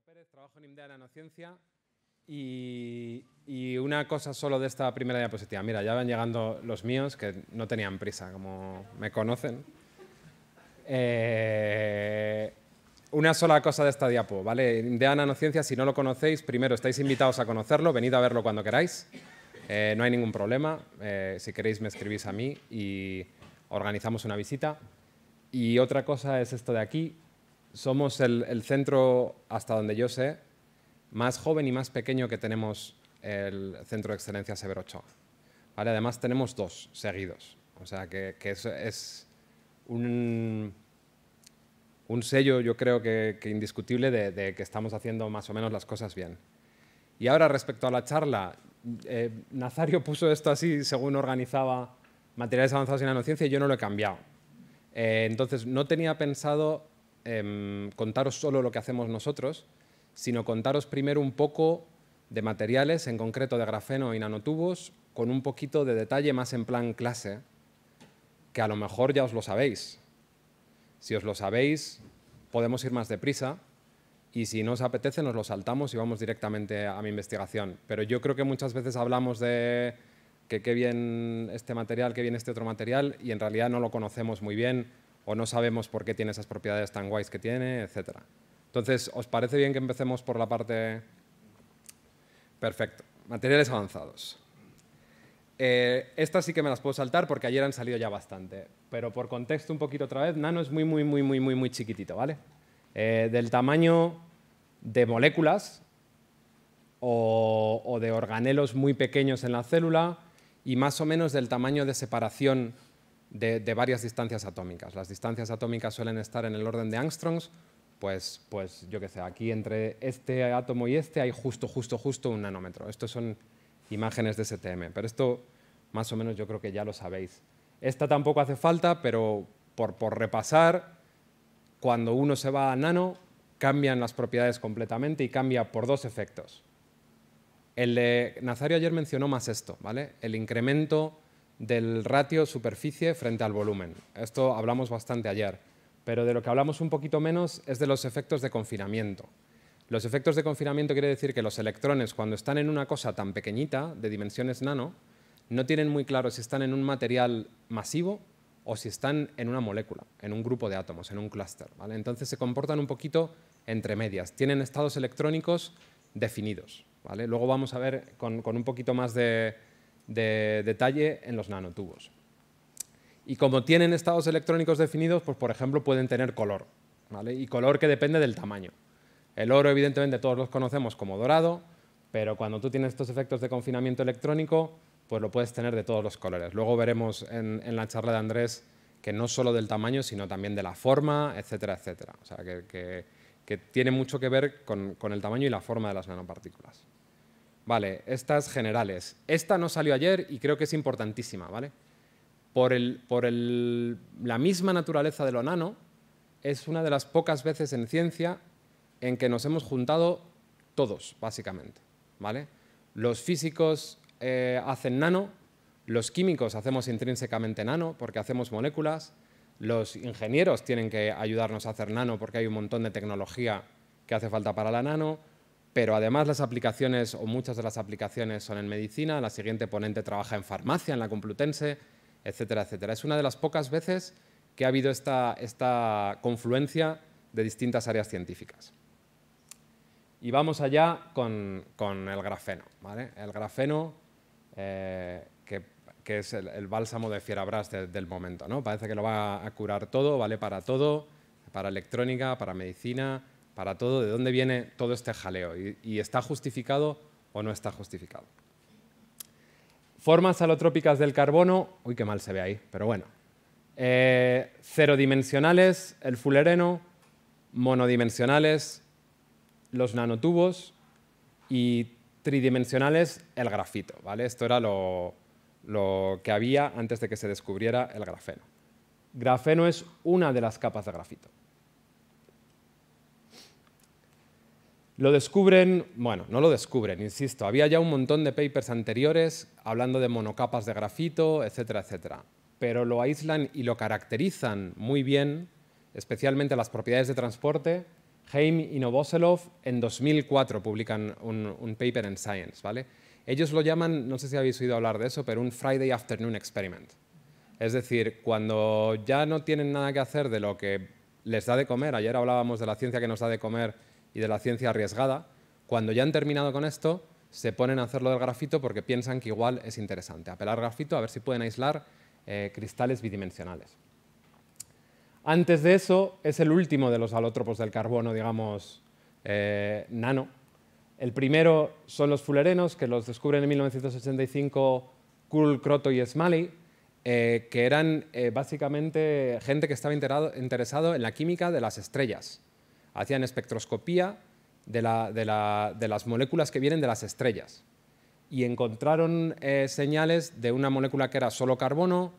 Pérez, trabajo en IMDEA Nanociencia y una cosa solo de esta primera diapositiva. Mira, ya van llegando los míos que no tenían prisa, como me conocen. Una sola cosa de esta diapo, ¿vale? IMDEA Nanociencia, si no lo conocéis, primero estáis invitados a conocerlo, venid a verlo cuando queráis. No hay ningún problema. Si queréis me escribís a mí y organizamos una visita. Y otra cosa es esto de aquí. Somos el centro, hasta donde yo sé, más joven y más pequeño que tenemos el Centro de Excelencia Severo Ochoa. ¿Vale? Además, tenemos dos seguidos. O sea, que es un sello, yo creo que indiscutible de que estamos haciendo más o menos las cosas bien. Y ahora, respecto a la charla, Nazario puso esto así según organizaba materiales avanzados en nanociencia y yo no lo he cambiado. Entonces, no tenía pensado contaros solo lo que hacemos nosotros, sino contaros primero un poco de materiales, en concreto de grafeno y nanotubos, con un poquito de detalle más en plan clase, que a lo mejor ya os lo sabéis. Si os lo sabéis, podemos ir más deprisa, y si no os apetece, nos lo saltamos y vamos directamente a mi investigación. Pero yo creo que muchas veces hablamos de que qué bien este material, qué bien este otro material, y en realidad no lo conocemos muy bien, o no sabemos por qué tiene esas propiedades tan guays que tiene, etc. Entonces, ¿os parece bien que empecemos por la parte...? Perfecto. Materiales avanzados. Estas sí que me las puedo saltar porque ayer han salido ya bastante. Pero por contexto un poquito otra vez, nano es muy chiquitito, ¿vale? Del tamaño de moléculas o de organelos muy pequeños en la célula y más o menos del tamaño de separación de varias distancias atómicas. Las distancias atómicas suelen estar en el orden de angstroms, pues yo qué sé, aquí entre este átomo y este hay justo un nanómetro. Estos son imágenes de STM, pero esto más o menos yo creo que ya lo sabéis. Esta tampoco hace falta, pero por repasar, cuando uno se va a nano, cambian las propiedades completamente y cambia por dos efectos. El de Nazario ayer mencionó más esto, ¿vale? El incremento del ratio superficie frente al volumen. Esto hablamos bastante ayer, pero de lo que hablamos un poquito menos es de los efectos de confinamiento. Los efectos de confinamiento quiere decir que los electrones, cuando están en una cosa tan pequeñita, de dimensiones nano, no tienen muy claro si están en un material masivo o si están en una molécula, en un grupo de átomos, en un clúster, ¿vale? Entonces se comportan un poquito entre medias, tienen estados electrónicos definidos, ¿vale? Luego vamos a ver con un poquito más de detalle en los nanotubos. Y como tienen estados electrónicos definidos, pues por ejemplo pueden tener color, ¿vale? Y color que depende del tamaño. El oro, evidentemente, todos los conocemos como dorado, pero cuando tú tienes estos efectos de confinamiento electrónico, pues lo puedes tener de todos los colores. Luego veremos en la charla de Andrés que no solo del tamaño, sino también de la forma, etcétera, etcétera. O sea, que tiene mucho que ver con el tamaño y la forma de las nanopartículas. Vale, estas generales. Esta no salió ayer y creo que es importantísima, ¿vale? Por la misma naturaleza de lo nano, es una de las pocas veces en ciencia en que nos hemos juntado todos, básicamente, ¿vale? Los físicos hacen nano, los químicos hacemos intrínsecamente nano porque hacemos moléculas, los ingenieros tienen que ayudarnos a hacer nano porque hay un montón de tecnología que hace falta para la nano, pero además las aplicaciones, o muchas de las aplicaciones, son en medicina, la siguiente ponente trabaja en farmacia, en la Complutense, etcétera, etcétera. Es una de las pocas veces que ha habido esta confluencia de distintas áreas científicas. Y vamos allá con el grafeno, ¿vale? El grafeno, que es el bálsamo de Fierabras del momento, ¿no? Parece que lo va a curar todo, vale para todo, para electrónica, para medicina, para todo. ¿De dónde viene todo este jaleo? ¿Y está justificado o no está justificado? Formas alotrópicas del carbono, uy, qué mal se ve ahí, pero bueno. Cerodimensionales, el fulereno, monodimensionales, los nanotubos y tridimensionales, el grafito, ¿vale? Esto era lo que había antes de que se descubriera el grafeno. Grafeno es una de las capas de grafito. Lo descubren, bueno, no lo descubren, insisto, había ya un montón de papers anteriores hablando de monocapas de grafito, etcétera, etcétera. Pero lo aíslan y lo caracterizan muy bien, especialmente las propiedades de transporte, Heim y Novoselov en 2004 publican un paper en Science, ¿vale? Ellos lo llaman, no sé si habéis oído hablar de eso, pero un Friday Afternoon Experiment. Es decir, cuando ya no tienen nada que hacer de lo que les da de comer, ayer hablábamos de la ciencia que nos da de comer y de la ciencia arriesgada, cuando ya han terminado con esto, se ponen a hacerlo del grafito porque piensan que igual es interesante. Apelar grafito a ver si pueden aislar cristales bidimensionales. Antes de eso, es el último de los alótropos del carbono, digamos, nano. El primero son los fullerenos, que los descubren en 1985 Kuhl, Kroto y Smalley, que eran básicamente gente que estaba interesado en la química de las estrellas. Hacían espectroscopía de las moléculas que vienen de las estrellas y encontraron señales de una molécula que era solo carbono,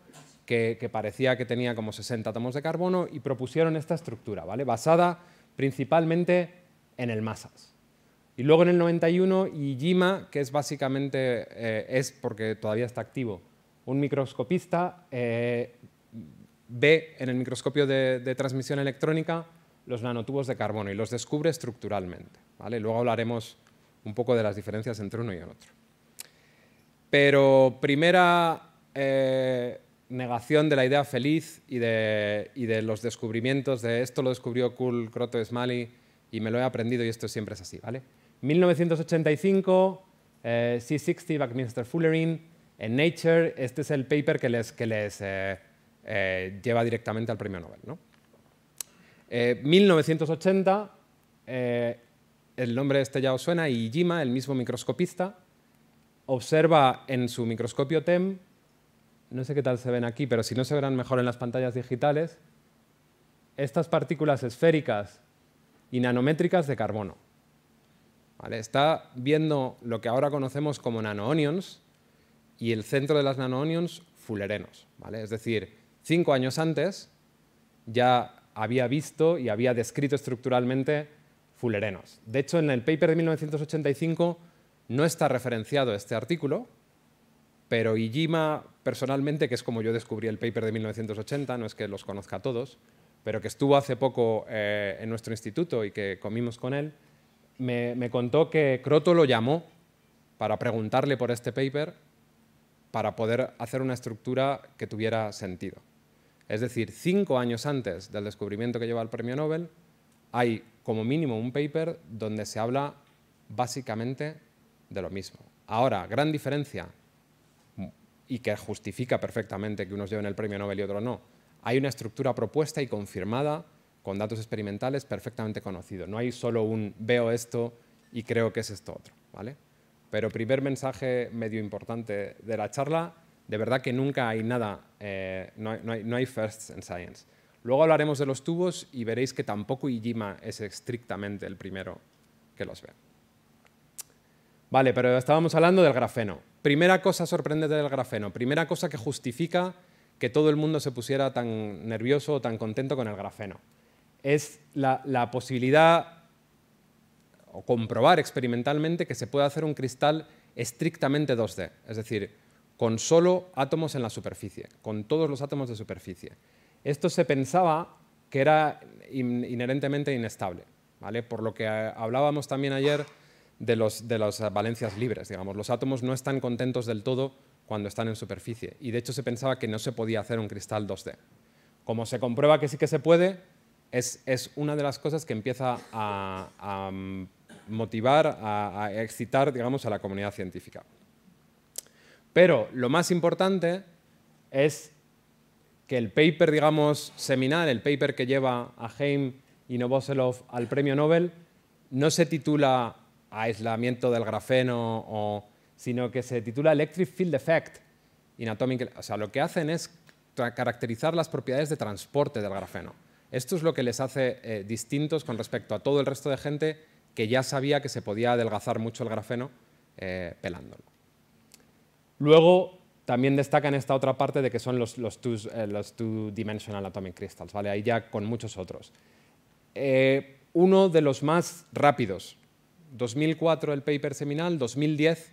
que parecía que tenía como 60 átomos de carbono y propusieron esta estructura, ¿vale? Basada principalmente en el masas. Y luego en el 91 Iijima, que es básicamente, es porque todavía está activo, un microscopista, ve en el microscopio de transmisión electrónica los nanotubos de carbono y los descubre estructuralmente, ¿vale? Luego hablaremos un poco de las diferencias entre uno y el otro. Pero primera negación de la idea feliz y de los descubrimientos de esto lo descubrió Kuhl, Kroto, Smalley y me lo he aprendido y esto siempre es así, ¿vale? 1985, C60, Buckminster Fullerene, en Nature, este es el paper que les lleva directamente al premio Nobel, ¿no? 1980, el nombre este ya os suena, Iijima, el mismo microscopista, observa en su microscopio TEM, no sé qué tal se ven aquí, pero si no se verán mejor en las pantallas digitales, estas partículas esféricas y nanométricas de carbono. ¿Vale? Está viendo lo que ahora conocemos como nanoonions y el centro de las nanoonions fullerenos, ¿vale? Es decir, 5 años antes ya había visto y había descrito estructuralmente fullerenos. De hecho, en el paper de 1985 no está referenciado este artículo, pero Iijima, personalmente, que es como yo descubrí el paper de 1980, no es que los conozca a todos, pero que estuvo hace poco en nuestro instituto y que comimos con él, me contó que Kroto lo llamó para preguntarle por este paper para poder hacer una estructura que tuviera sentido. Es decir, 5 años antes del descubrimiento que lleva el premio Nobel, hay como mínimo un paper donde se habla básicamente de lo mismo. Ahora, gran diferencia, y que justifica perfectamente que unos lleven el premio Nobel y otros no, hay una estructura propuesta y confirmada con datos experimentales perfectamente conocidos. No hay solo un veo esto y creo que es esto otro, ¿vale? Pero primer mensaje medio importante de la charla, de verdad que nunca hay nada, no hay firsts en science. Luego hablaremos de los tubos y veréis que tampoco Iijima es estrictamente el primero que los ve. Vale, pero estábamos hablando del grafeno. Primera cosa sorprendente del grafeno, primera cosa que justifica que todo el mundo se pusiera tan nervioso o tan contento con el grafeno. Es la posibilidad, o comprobar experimentalmente, que se puede hacer un cristal estrictamente 2D, es decir, con solo átomos en la superficie, con todos los átomos de superficie. Esto se pensaba que era inherentemente inestable, ¿vale? Por lo que hablábamos también ayer de las valencias libres, digamos. Los átomos no están contentos del todo cuando están en superficie y de hecho se pensaba que no se podía hacer un cristal 2D. Como se comprueba que sí que se puede, es una de las cosas que empieza a motivar, a excitar, digamos, a la comunidad científica. Pero lo más importante es que el paper, digamos, seminal, el paper que lleva a Heim y Novoselov al premio Nobel, no se titula aislamiento del grafeno, sino que se titula Electric Field Effect in Atomic. O sea, lo que hacen es caracterizar las propiedades de transporte del grafeno. Esto es lo que les hace distintos con respecto a todo el resto de gente que ya sabía que se podía adelgazar mucho el grafeno pelándolo. Luego también destacan esta otra parte de que son los two-dimensional atomic crystals, ¿vale? Ahí ya con muchos otros. Uno de los más rápidos, 2004 el paper seminal, 2010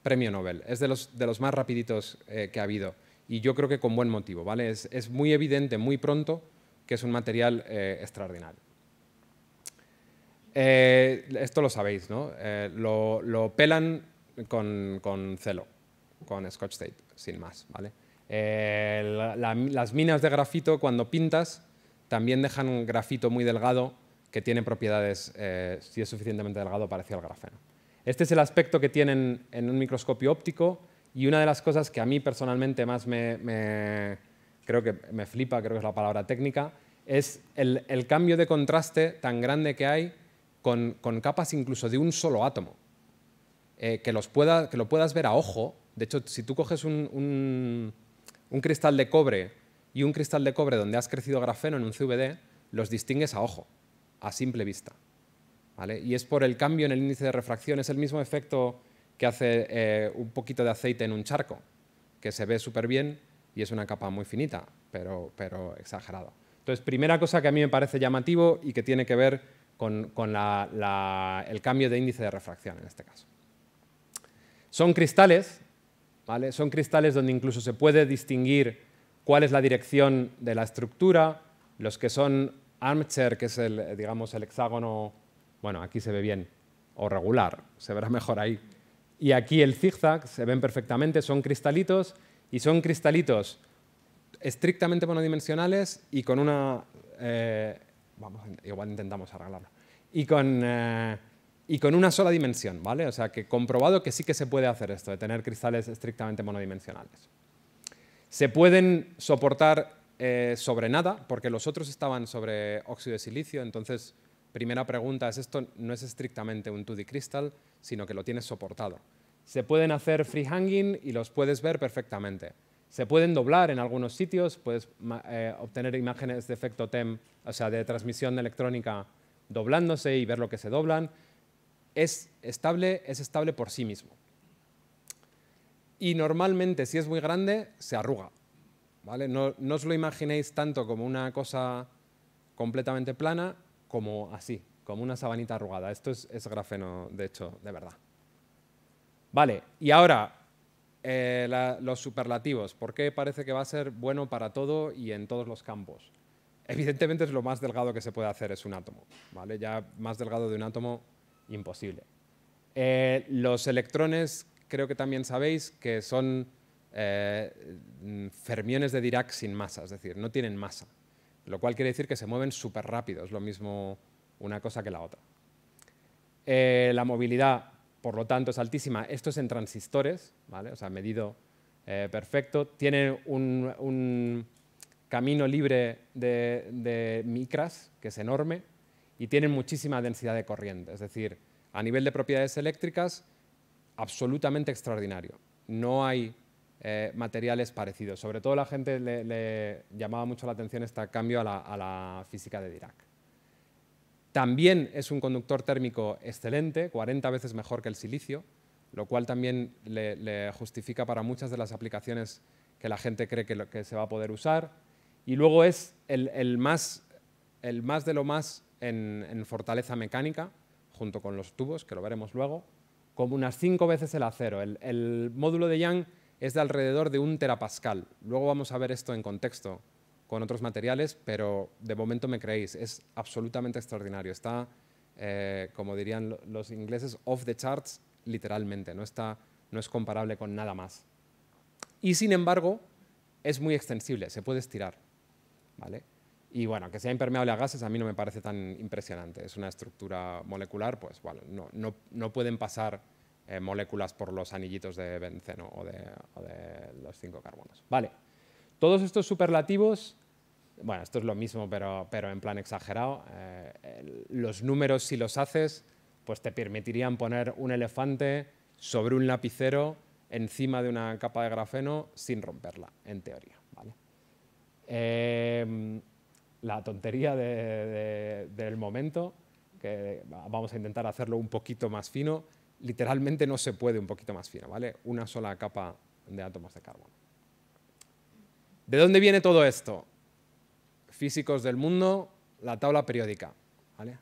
premio Nobel. Es de los más rapiditos que ha habido y yo creo que con buen motivo, ¿vale? Es muy evidente muy pronto que es un material extraordinario. Esto lo sabéis, ¿no? Lo pelan con celo, con Scotch tape, sin más, ¿vale? Las minas de grafito, cuando pintas, también dejan grafito muy delgado que tiene propiedades, si es suficientemente delgado, parecido al grafeno. Este es el aspecto que tienen en un microscopio óptico y una de las cosas que a mí personalmente más creo que me flipa, creo que es la palabra técnica, es el cambio de contraste tan grande que hay con capas incluso de un solo átomo. Que lo puedas ver a ojo. De hecho, si tú coges un cristal de cobre y un cristal de cobre donde has crecido grafeno en un CVD, los distingues a ojo, a simple vista, ¿vale? Y es por el cambio en el índice de refracción. Es el mismo efecto que hace un poquito de aceite en un charco, que se ve súper bien y es una capa muy finita, pero exagerada. Entonces, primera cosa que a mí me parece llamativo y que tiene que ver con el cambio de índice de refracción en este caso. Son cristales, ¿vale? Son cristales donde incluso se puede distinguir cuál es la dirección de la estructura. Los que son armchair, que es digamos, el hexágono, bueno, aquí se ve bien, o regular, se verá mejor ahí. Y aquí el zigzag, se ven perfectamente, son cristalitos, y son cristalitos estrictamente monodimensionales y con una... igual intentamos arreglarlo. Y con una sola dimensión, ¿vale? O sea, que comprobado que sí que se puede hacer esto, de tener cristales estrictamente monodimensionales. Se pueden soportar sobre nada, porque los otros estaban sobre óxido de silicio, entonces, primera pregunta es, esto no es estrictamente un 2D crystal, sino que lo tienes soportado. Se pueden hacer freehanging y los puedes ver perfectamente. Se pueden doblar en algunos sitios, puedes obtener imágenes de efecto TEM, o sea, de transmisión electrónica doblándose y ver lo que se doblan. Es estable por sí mismo. Y normalmente, si es muy grande, se arruga, ¿vale? No os lo imaginéis tanto como una cosa completamente plana, como así, como una sabanita arrugada. Esto es grafeno, de hecho, de verdad. Vale, y ahora, los superlativos. ¿Por qué parece que va a ser bueno para todo y en todos los campos? Evidentemente es lo más delgado que se puede hacer, es un átomo, ¿vale? Ya más delgado de un átomo, imposible. Los electrones, creo que también sabéis que son fermiones de Dirac sin masa, es decir, no tienen masa, lo cual quiere decir que se mueven súper rápido, es lo mismo una cosa que la otra. La movilidad, por lo tanto, es altísima. Esto es en transistores, ¿vale? O sea, medido perfecto. Tiene un camino libre de micras, que es enorme, y tienen muchísima densidad de corriente. Es decir, a nivel de propiedades eléctricas, absolutamente extraordinario. No hay materiales parecidos. Sobre todo la gente le llamaba mucho la atención este cambio a la física de Dirac. También es un conductor térmico excelente, 40 veces mejor que el silicio, lo cual también le justifica para muchas de las aplicaciones que la gente cree que se va a poder usar. Y luego es el más de lo más en fortaleza mecánica, junto con los tubos, que lo veremos luego, como unas 5 veces el acero. El módulo de Young es de alrededor de 1 terapascal. Luego vamos a ver esto en contexto con otros materiales, pero de momento me creéis, es absolutamente extraordinario. Está, como dirían los ingleses, off the charts, literalmente, no es comparable con nada más. Y sin embargo, es muy extensible, se puede estirar, ¿vale? Y bueno, que sea impermeable a gases a mí no me parece tan impresionante. Es una estructura molecular, pues bueno, no pueden pasar moléculas por los anillitos de benceno o de los 5 carbonos. Vale. Todos estos superlativos, bueno, esto es lo mismo, pero en plan exagerado. Los números, si los haces, pues te permitirían poner un elefante sobre un lapicero encima de una capa de grafeno sin romperla, en teoría, ¿vale? La tontería del momento, que vamos a intentar hacerlo un poquito más fino, literalmente no se puede un poquito más fino, ¿vale? Una sola capa de átomos de carbono. ¿De dónde viene todo esto? Físicos del mundo, la tabla periódica, ¿vale?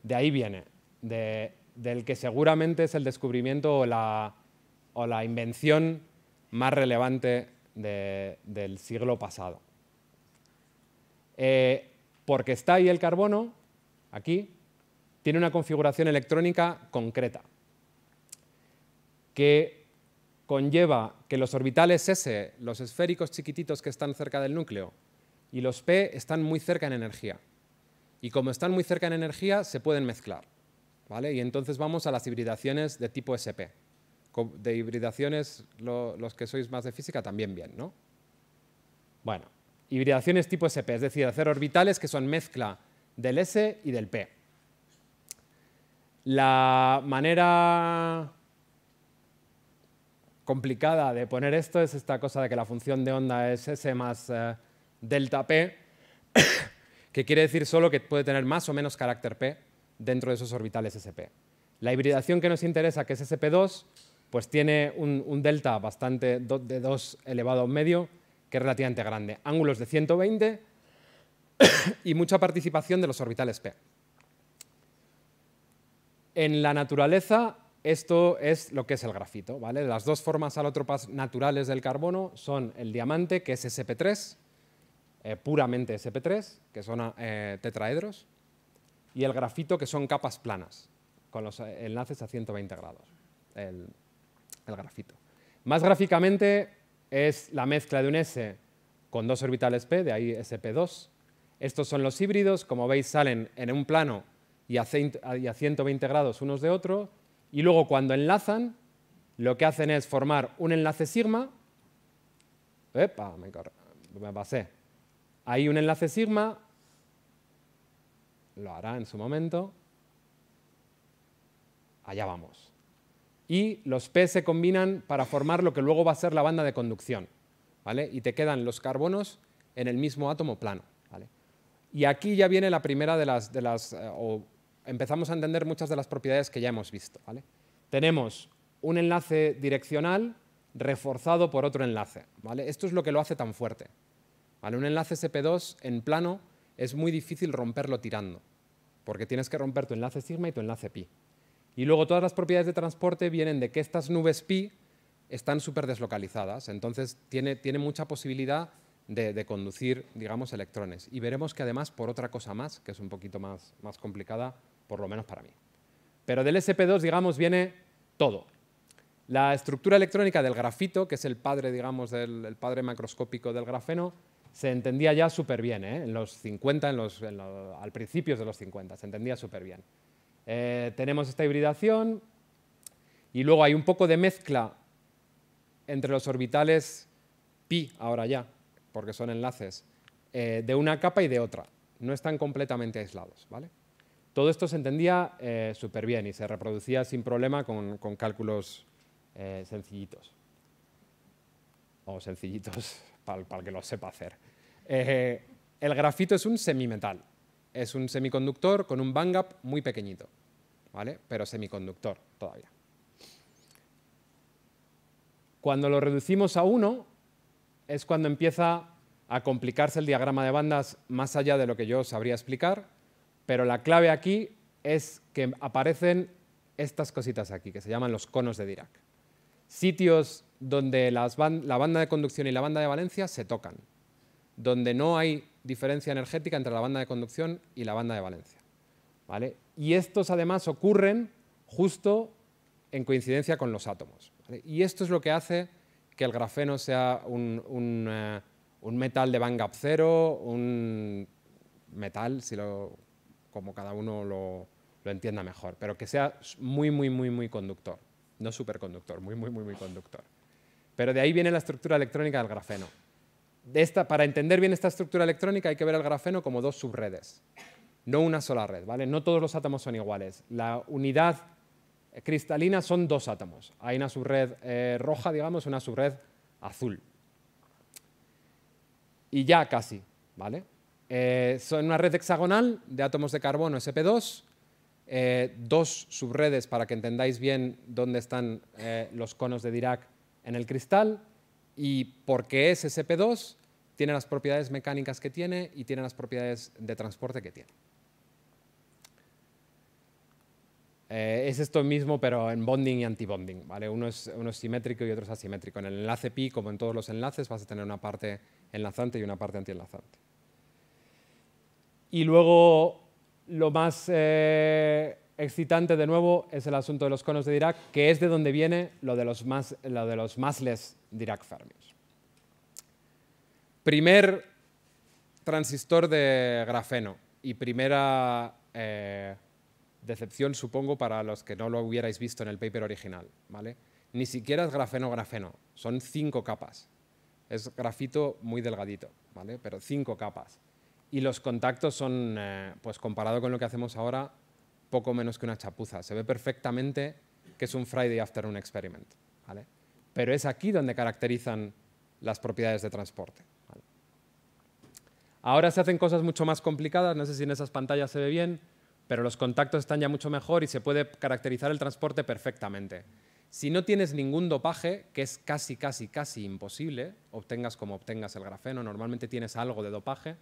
De ahí viene, del que seguramente es el descubrimiento o la invención más relevante del siglo pasado. Porque está ahí el carbono, aquí, tiene una configuración electrónica concreta que conlleva que los orbitales S, los esféricos chiquititos que están cerca del núcleo, y los P están muy cerca en energía. Y como están muy cerca en energía, se pueden mezclar, ¿vale? Y entonces vamos a las hibridaciones de tipo SP. De hibridaciones, los que sois más de física también bien, ¿no? Bueno, hibridaciones tipo SP, es decir, hacer orbitales que son mezcla del S y del P. La manera complicada de poner esto es esta cosa de que la función de onda es S más delta P, que quiere decir solo que puede tener más o menos carácter P dentro de esos orbitales SP. La hibridación que nos interesa, que es SP2, pues tiene un delta bastante de 2 elevado a un medio, que es relativamente grande. Ángulos de 120 y mucha participación de los orbitales P. En la naturaleza, esto es lo que es el grafito, ¿vale? Las dos formas alótropas naturales del carbono son el diamante, que es sp3, puramente sp3, que son tetraedros, y el grafito, que son capas planas, con los enlaces a 120 grados, el grafito. Más gráficamente es la mezcla de un S con dos orbitales P, de ahí sp2. Estos son los híbridos, como veis salen en un plano y a 120 grados unos de otro, y luego cuando enlazan, lo que hacen es formar un enlace sigma. ¡Epa! Me pasé. Hay un enlace sigma, lo hará en su momento. Allá vamos. Y los P se combinan para formar lo que luego va a ser la banda de conducción, ¿vale? Y te quedan los carbonos en el mismo átomo plano, ¿vale? Y aquí ya viene la primera o empezamos a entender muchas de las propiedades que ya hemos visto, ¿vale? Tenemos un enlace direccional reforzado por otro enlace, ¿vale? Esto es lo que lo hace tan fuerte, ¿vale? Un enlace sp2 en plano es muy difícil romperlo tirando, porque tienes que romper tu enlace sigma y tu enlace pi. Y luego todas las propiedades de transporte vienen de que estas nubes pi están súper deslocalizadas, entonces tiene mucha posibilidad de conducir, digamos, electrones. Y veremos que además por otra cosa más, que es un poquito más complicada, por lo menos para mí. Pero del sp2, digamos, viene todo. La estructura electrónica del grafito, que es el padre, digamos, el padre macroscópico del grafeno, se entendía ya súper bien, ¿eh? En los 50, al principio de los 50, se entendía súper bien. Tenemos esta hibridación y luego hay un poco de mezcla entre los orbitales pi, ahora ya, porque son enlaces, de una capa y de otra. No están completamente aislados, ¿vale? Todo esto se entendía súper bien y se reproducía sin problema con cálculos sencillitos. O sencillitos para el que lo sepa hacer. El grafito es un semimetal. Es un semiconductor con un bandgap muy pequeñito, ¿vale? Pero semiconductor todavía. Cuando lo reducimos a 1 es cuando empieza a complicarse el diagrama de bandas más allá de lo que yo sabría explicar, pero la clave aquí es que aparecen estas cositas aquí, que se llaman los conos de Dirac. Sitios donde la banda de conducción y la banda de valencia se tocan, donde no hay diferencia energética entre la banda de conducción y la banda de valencia, ¿vale? Y estos además ocurren justo en coincidencia con los átomos, ¿vale? Y esto es lo que hace que el grafeno sea un metal de bandgap cero, un metal, como cada uno lo entienda mejor, pero que sea muy conductor, no superconductor, muy conductor. Pero de ahí viene la estructura electrónica del grafeno. Para entender bien esta estructura electrónica hay que ver el grafeno como dos subredes, no una sola red, ¿vale? No todos los átomos son iguales. La unidad cristalina son dos átomos. Hay una subred roja, digamos, una subred azul. Y ya casi, ¿vale? Son una red hexagonal de átomos de carbono sp2, dos subredes para que entendáis bien dónde están los conos de Dirac en el cristal, y porque es sp2, tiene las propiedades mecánicas que tiene y tiene las propiedades de transporte que tiene. Es esto mismo, pero en bonding y antibonding, ¿vale? Uno es simétrico y otro es asimétrico. En el enlace pi, como en todos los enlaces, vas a tener una parte enlazante y una parte antienlazante. Y luego lo más excitante, de nuevo, es el asunto de los conos de Dirac, que es de donde viene lo de los massless Dirac fermios. Primer transistor de grafeno y primera decepción, supongo, para los que no lo hubierais visto en el paper original, ¿vale? Ni siquiera es grafeno-grafeno, son 5 capas. Es grafito muy delgadito, ¿vale? Pero 5 capas. Y los contactos son, pues comparado con lo que hacemos ahora, poco menos que una chapuza. Se ve perfectamente que es un Friday Afternoon Experiment, ¿vale? Pero es aquí donde caracterizan las propiedades de transporte, ¿vale? Ahora se hacen cosas mucho más complicadas, no sé si en esas pantallas se ve bien, pero los contactos están ya mucho mejor y se puede caracterizar el transporte perfectamente. Si no tienes ningún dopaje, que es casi imposible, obtengas como obtengas el grafeno, normalmente tienes algo de dopaje,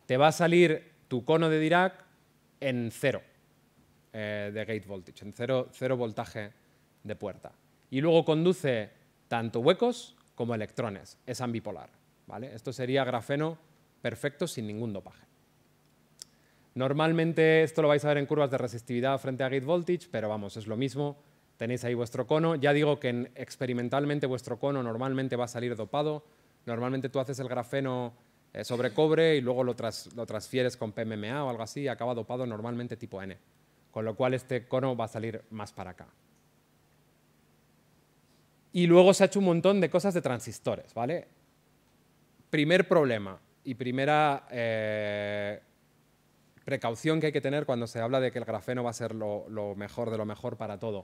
te va a salir tu cono de Dirac en 0 de gate voltage, en 0 voltaje de puerta. Y luego conduce tanto huecos como electrones, es ambipolar, ¿vale? Esto sería grafeno perfecto sin ningún dopaje. Normalmente esto lo vais a ver en curvas de resistividad frente a gate voltage, pero vamos, es lo mismo. Tenéis ahí vuestro cono. Ya digo que experimentalmente vuestro cono normalmente va a salir dopado. Normalmente tú haces el grafeno sobre cobre y luego lo transfieres con PMMA o algo así y acaba dopado normalmente tipo N. Con lo cual este cono va a salir más para acá. Y luego se ha hecho un montón de cosas de transistores, ¿vale? Primer problema y primera precaución que hay que tener cuando se habla de que el grafeno va a ser lo mejor de lo mejor para todo.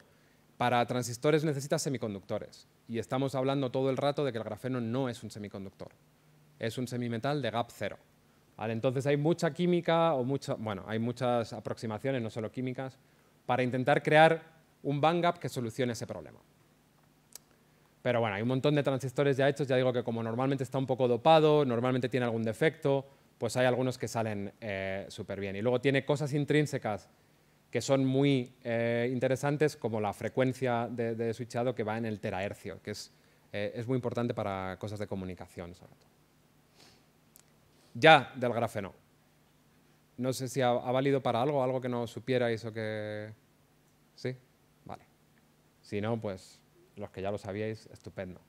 Para transistores necesitas semiconductores y estamos hablando todo el rato de que el grafeno no es un semiconductor, es un semimetal de gap 0. ¿Vale? Entonces hay mucha química hay muchas aproximaciones, no solo químicas, para intentar crear un bandgap que solucione ese problema. Pero bueno, hay un montón de transistores ya hechos, ya digo que como normalmente está un poco dopado, normalmente tiene algún defecto, pues hay algunos que salen súper bien. Y luego tiene cosas intrínsecas que son muy interesantes, como la frecuencia de switchado que va en el terahercio, que es muy importante para cosas de comunicación, sobre todo. Ya del grafeno. No sé si ha valido para algo que no supierais o que... ¿Sí? Vale. Si no, pues los que ya lo sabíais, estupendo.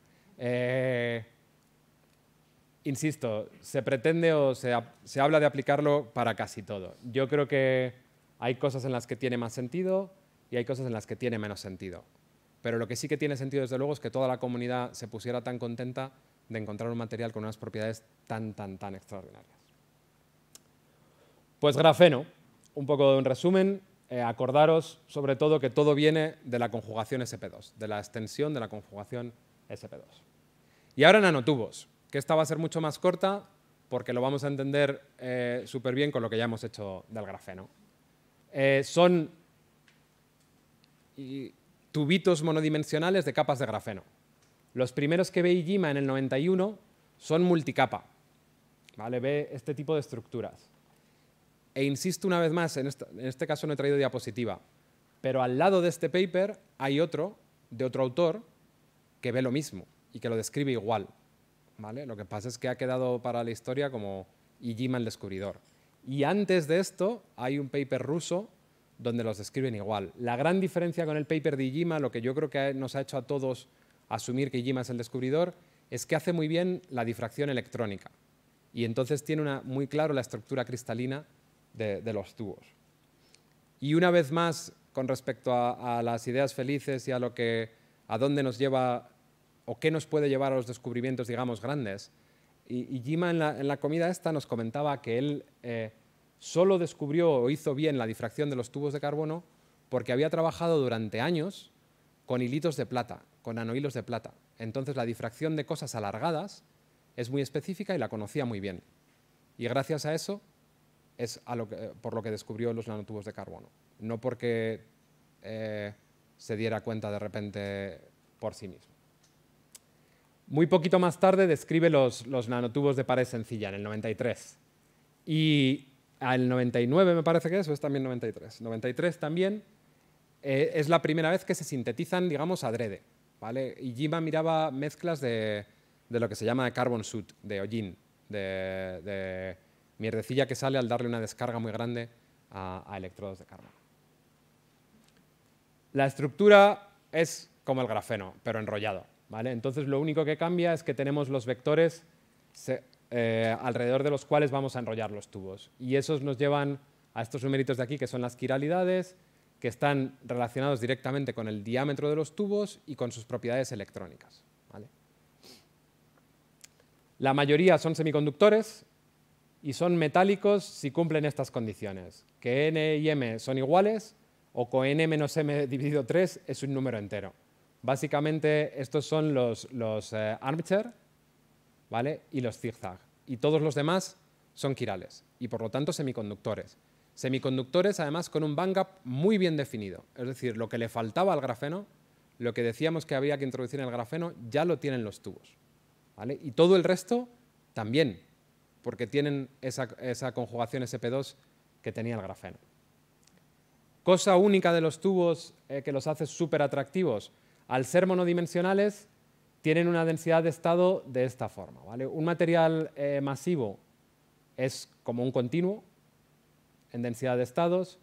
Insisto, se pretende o se habla de aplicarlo para casi todo. Yo creo que hay cosas en las que tiene más sentido y hay cosas en las que tiene menos sentido. Pero lo que sí que tiene sentido, desde luego, es que toda la comunidad se pusiera tan contenta de encontrar un material con unas propiedades tan extraordinarias. Pues grafeno, un poco de un resumen. Acordaros, sobre todo, que todo viene de la conjugación SP2, de la extensión de la conjugación SP2. Y ahora nanotubos, que esta va a ser mucho más corta porque lo vamos a entender súper bien con lo que ya hemos hecho del grafeno. Son tubitos monodimensionales de capas de grafeno. Los primeros que ve Ijima en el 91 son multicapa, ¿vale? Ve este tipo de estructuras. E insisto una vez más, en este caso no he traído diapositiva, pero al lado de este paper hay otro, de otro autor, que ve lo mismo y que lo describe igual, ¿vale? Lo que pasa es que ha quedado para la historia como Ijima el descubridor. Y antes de esto hay un paper ruso donde los describen igual. La gran diferencia con el paper de Ijima, lo que yo creo que nos ha hecho a todos asumir que Ijima es el descubridor, es que hace muy bien la difracción electrónica. Y entonces tiene muy claro la estructura cristalina de los tubos. Y una vez más, con respecto a las ideas felices y a dónde nos lleva o qué nos puede llevar a los descubrimientos, digamos, grandes, Ijima en la comida esta nos comentaba que él solo descubrió o hizo bien la difracción de los tubos de carbono porque había trabajado durante años con hilitos de plata, con nanohilos de plata. Entonces la difracción de cosas alargadas es muy específica y la conocía muy bien. Y gracias a eso es por lo que descubrió los nanotubos de carbono, no porque se diera cuenta de repente por sí mismo. Muy poquito más tarde describe los nanotubos de pared sencilla, en el 93. Y al 99 me parece que es, o es también 93. 93 también es la primera vez que se sintetizan, digamos, adrede, ¿vale? Ijima miraba mezclas de lo que se llama de carbon soot, de hollín, de mierdecilla que sale al darle una descarga muy grande a electrodos de carbono. La estructura es como el grafeno, pero enrollado, ¿vale? Entonces, lo único que cambia es que tenemos los vectores alrededor de los cuales vamos a enrollar los tubos. Y esos nos llevan a estos numeritos de aquí, que son las quiralidades, que están relacionados directamente con el diámetro de los tubos y con sus propiedades electrónicas, ¿vale? La mayoría son semiconductores y son metálicos si cumplen estas condiciones, que n y m son iguales o que n menos m dividido 3 es un número entero. Básicamente, estos son los armchair, ¿vale? Y los zigzag. Y todos los demás son quirales y, por lo tanto, semiconductores. Semiconductores, además, con un bandgap muy bien definido. Es decir, lo que le faltaba al grafeno, lo que decíamos que había que introducir en el grafeno, ya lo tienen los tubos, ¿vale? Y todo el resto también, porque tienen esa conjugación sp2 que tenía el grafeno. Cosa única de los tubos que los hace súper atractivos, al ser monodimensionales, tienen una densidad de estado de esta forma, ¿vale? Un material masivo es como un continuo en densidad de estados.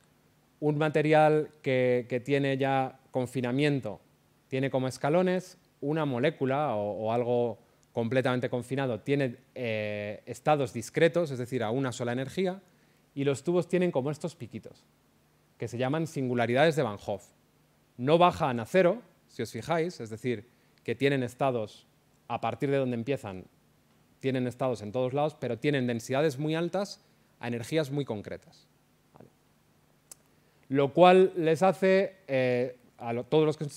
Un material que tiene ya confinamiento tiene como escalones. Una molécula o algo completamente confinado tiene estados discretos, es decir, a una sola energía. Y los tubos tienen como estos piquitos, que se llaman singularidades de Van Hoff. No bajan a cero, si os fijáis, es decir, que tienen estados a partir de donde empiezan, tienen estados en todos lados, pero tienen densidades muy altas a energías muy concretas, ¿vale? Lo cual les hace todos los que son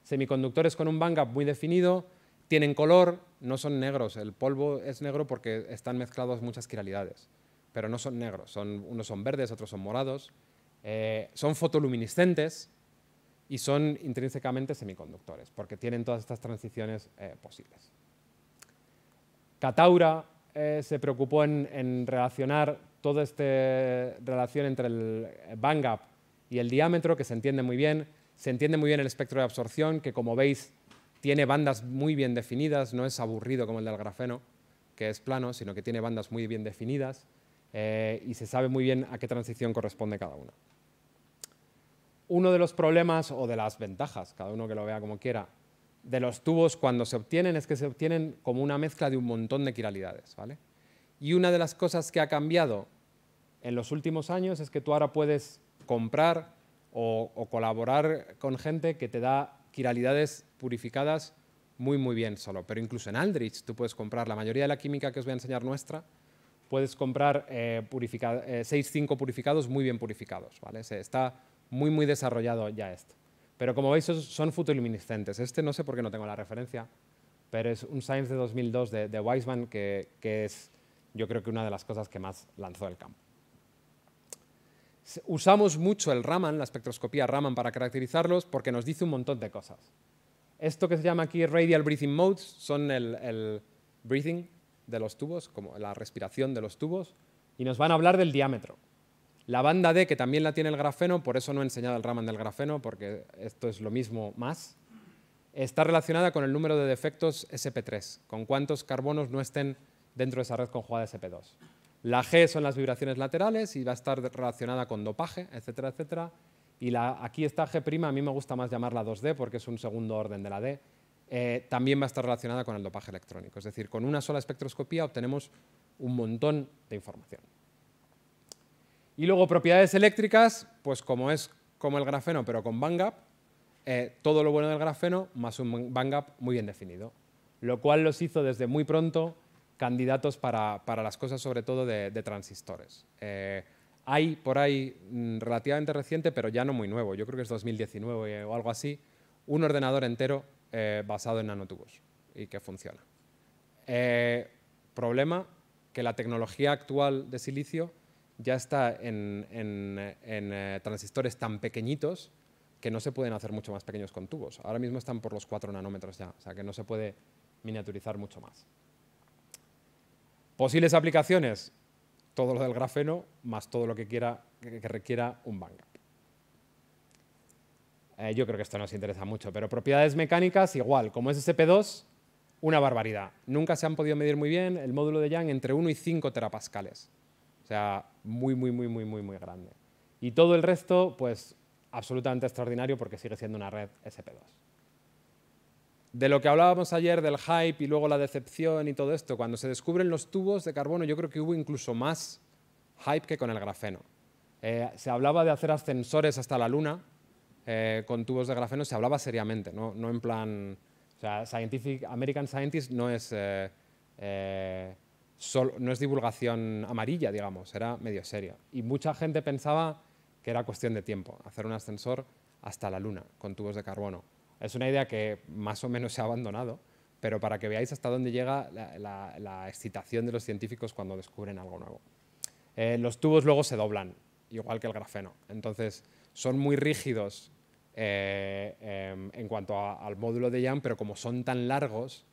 semiconductores con un bandgap muy definido, tienen color, no son negros. El polvo es negro porque están mezclados muchas quiralidades, pero no son negros. Unos son verdes, otros son morados. Son fotoluminiscentes y son intrínsecamente semiconductores, porque tienen todas estas transiciones posibles. Kataura se preocupó en relacionar toda esta relación entre el bandgap y el diámetro, que se entiende muy bien. Se entiende muy bien el espectro de absorción, que como veis tiene bandas muy bien definidas, no es aburrido como el del grafeno, que es plano, sino que tiene bandas muy bien definidas y se sabe muy bien a qué transición corresponde cada una. Uno de los problemas o de las ventajas, cada uno que lo vea como quiera, de los tubos cuando se obtienen es que se obtienen como una mezcla de un montón de quiralidades, ¿vale? Y una de las cosas que ha cambiado en los últimos años es que tú ahora puedes comprar o colaborar con gente que te da quiralidades purificadas muy, muy bien solo. Pero incluso en Aldrich tú puedes comprar, la mayoría de la química que os voy a enseñar nuestra, puedes comprar 6,5 purificados muy bien purificados, ¿vale? Está muy, muy desarrollado ya esto. Pero como veis son fotoluminiscentes. Este no sé por qué no tengo la referencia, pero es un Science de 2002 de Weissman que es, yo creo que una de las cosas que más lanzó el campo. Usamos mucho el Raman, la espectroscopía Raman, para caracterizarlos porque nos dice un montón de cosas. Esto que se llama aquí radial breathing modes son el breathing de los tubos, como la respiración de los tubos, y nos van a hablar del diámetro. La banda D, que también la tiene el grafeno, por eso no he enseñado el Raman del grafeno, porque esto es lo mismo más, está relacionada con el número de defectos sp3, con cuántos carbonos no estén dentro de esa red conjugada sp2. La G son las vibraciones laterales y va a estar relacionada con dopaje, etcétera, etcétera. Y aquí está G', a mí me gusta más llamarla 2D porque es un segundo orden de la D. También va a estar relacionada con el dopaje electrónico. Es decir, con una sola espectroscopía obtenemos un montón de información. Y luego propiedades eléctricas, pues como es como el grafeno pero con bandgap, todo lo bueno del grafeno más un bandgap muy bien definido, lo cual los hizo desde muy pronto candidatos para las cosas sobre todo de transistores. Hay por ahí relativamente reciente, pero ya no muy nuevo, yo creo que es 2019 o algo así, un ordenador entero basado en nanotubos y que funciona. Problema, que la tecnología actual de silicio ya está en transistores tan pequeñitos que no se pueden hacer mucho más pequeños con tubos. Ahora mismo están por los 4 nanómetros ya, o sea que no se puede miniaturizar mucho más. Posibles aplicaciones, todo lo del grafeno más todo lo que requiera un bandgap. Yo creo que esto nos interesa mucho, pero propiedades mecánicas igual, como es sp2, una barbaridad. Nunca se han podido medir muy bien el módulo de Young entre 1 y 5 terapascales. O sea, muy, muy, muy, muy, muy, muy grande. Y todo el resto, pues, absolutamente extraordinario porque sigue siendo una red SP2. De lo que hablábamos ayer del hype y luego la decepción y todo esto, cuando se descubren los tubos de carbono, yo creo que hubo incluso más hype que con el grafeno. Se hablaba de hacer ascensores hasta la Luna con tubos de grafeno, se hablaba seriamente, no en plan... O sea, American Scientist no es divulgación amarilla, digamos, era medio seria. Y mucha gente pensaba que era cuestión de tiempo, hacer un ascensor hasta la Luna con tubos de carbono. Es una idea que más o menos se ha abandonado, pero para que veáis hasta dónde llega la excitación de los científicos cuando descubren algo nuevo. Los tubos luego se doblan, igual que el grafeno. Entonces, son muy rígidos en cuanto al módulo de Young, pero como son tan largos,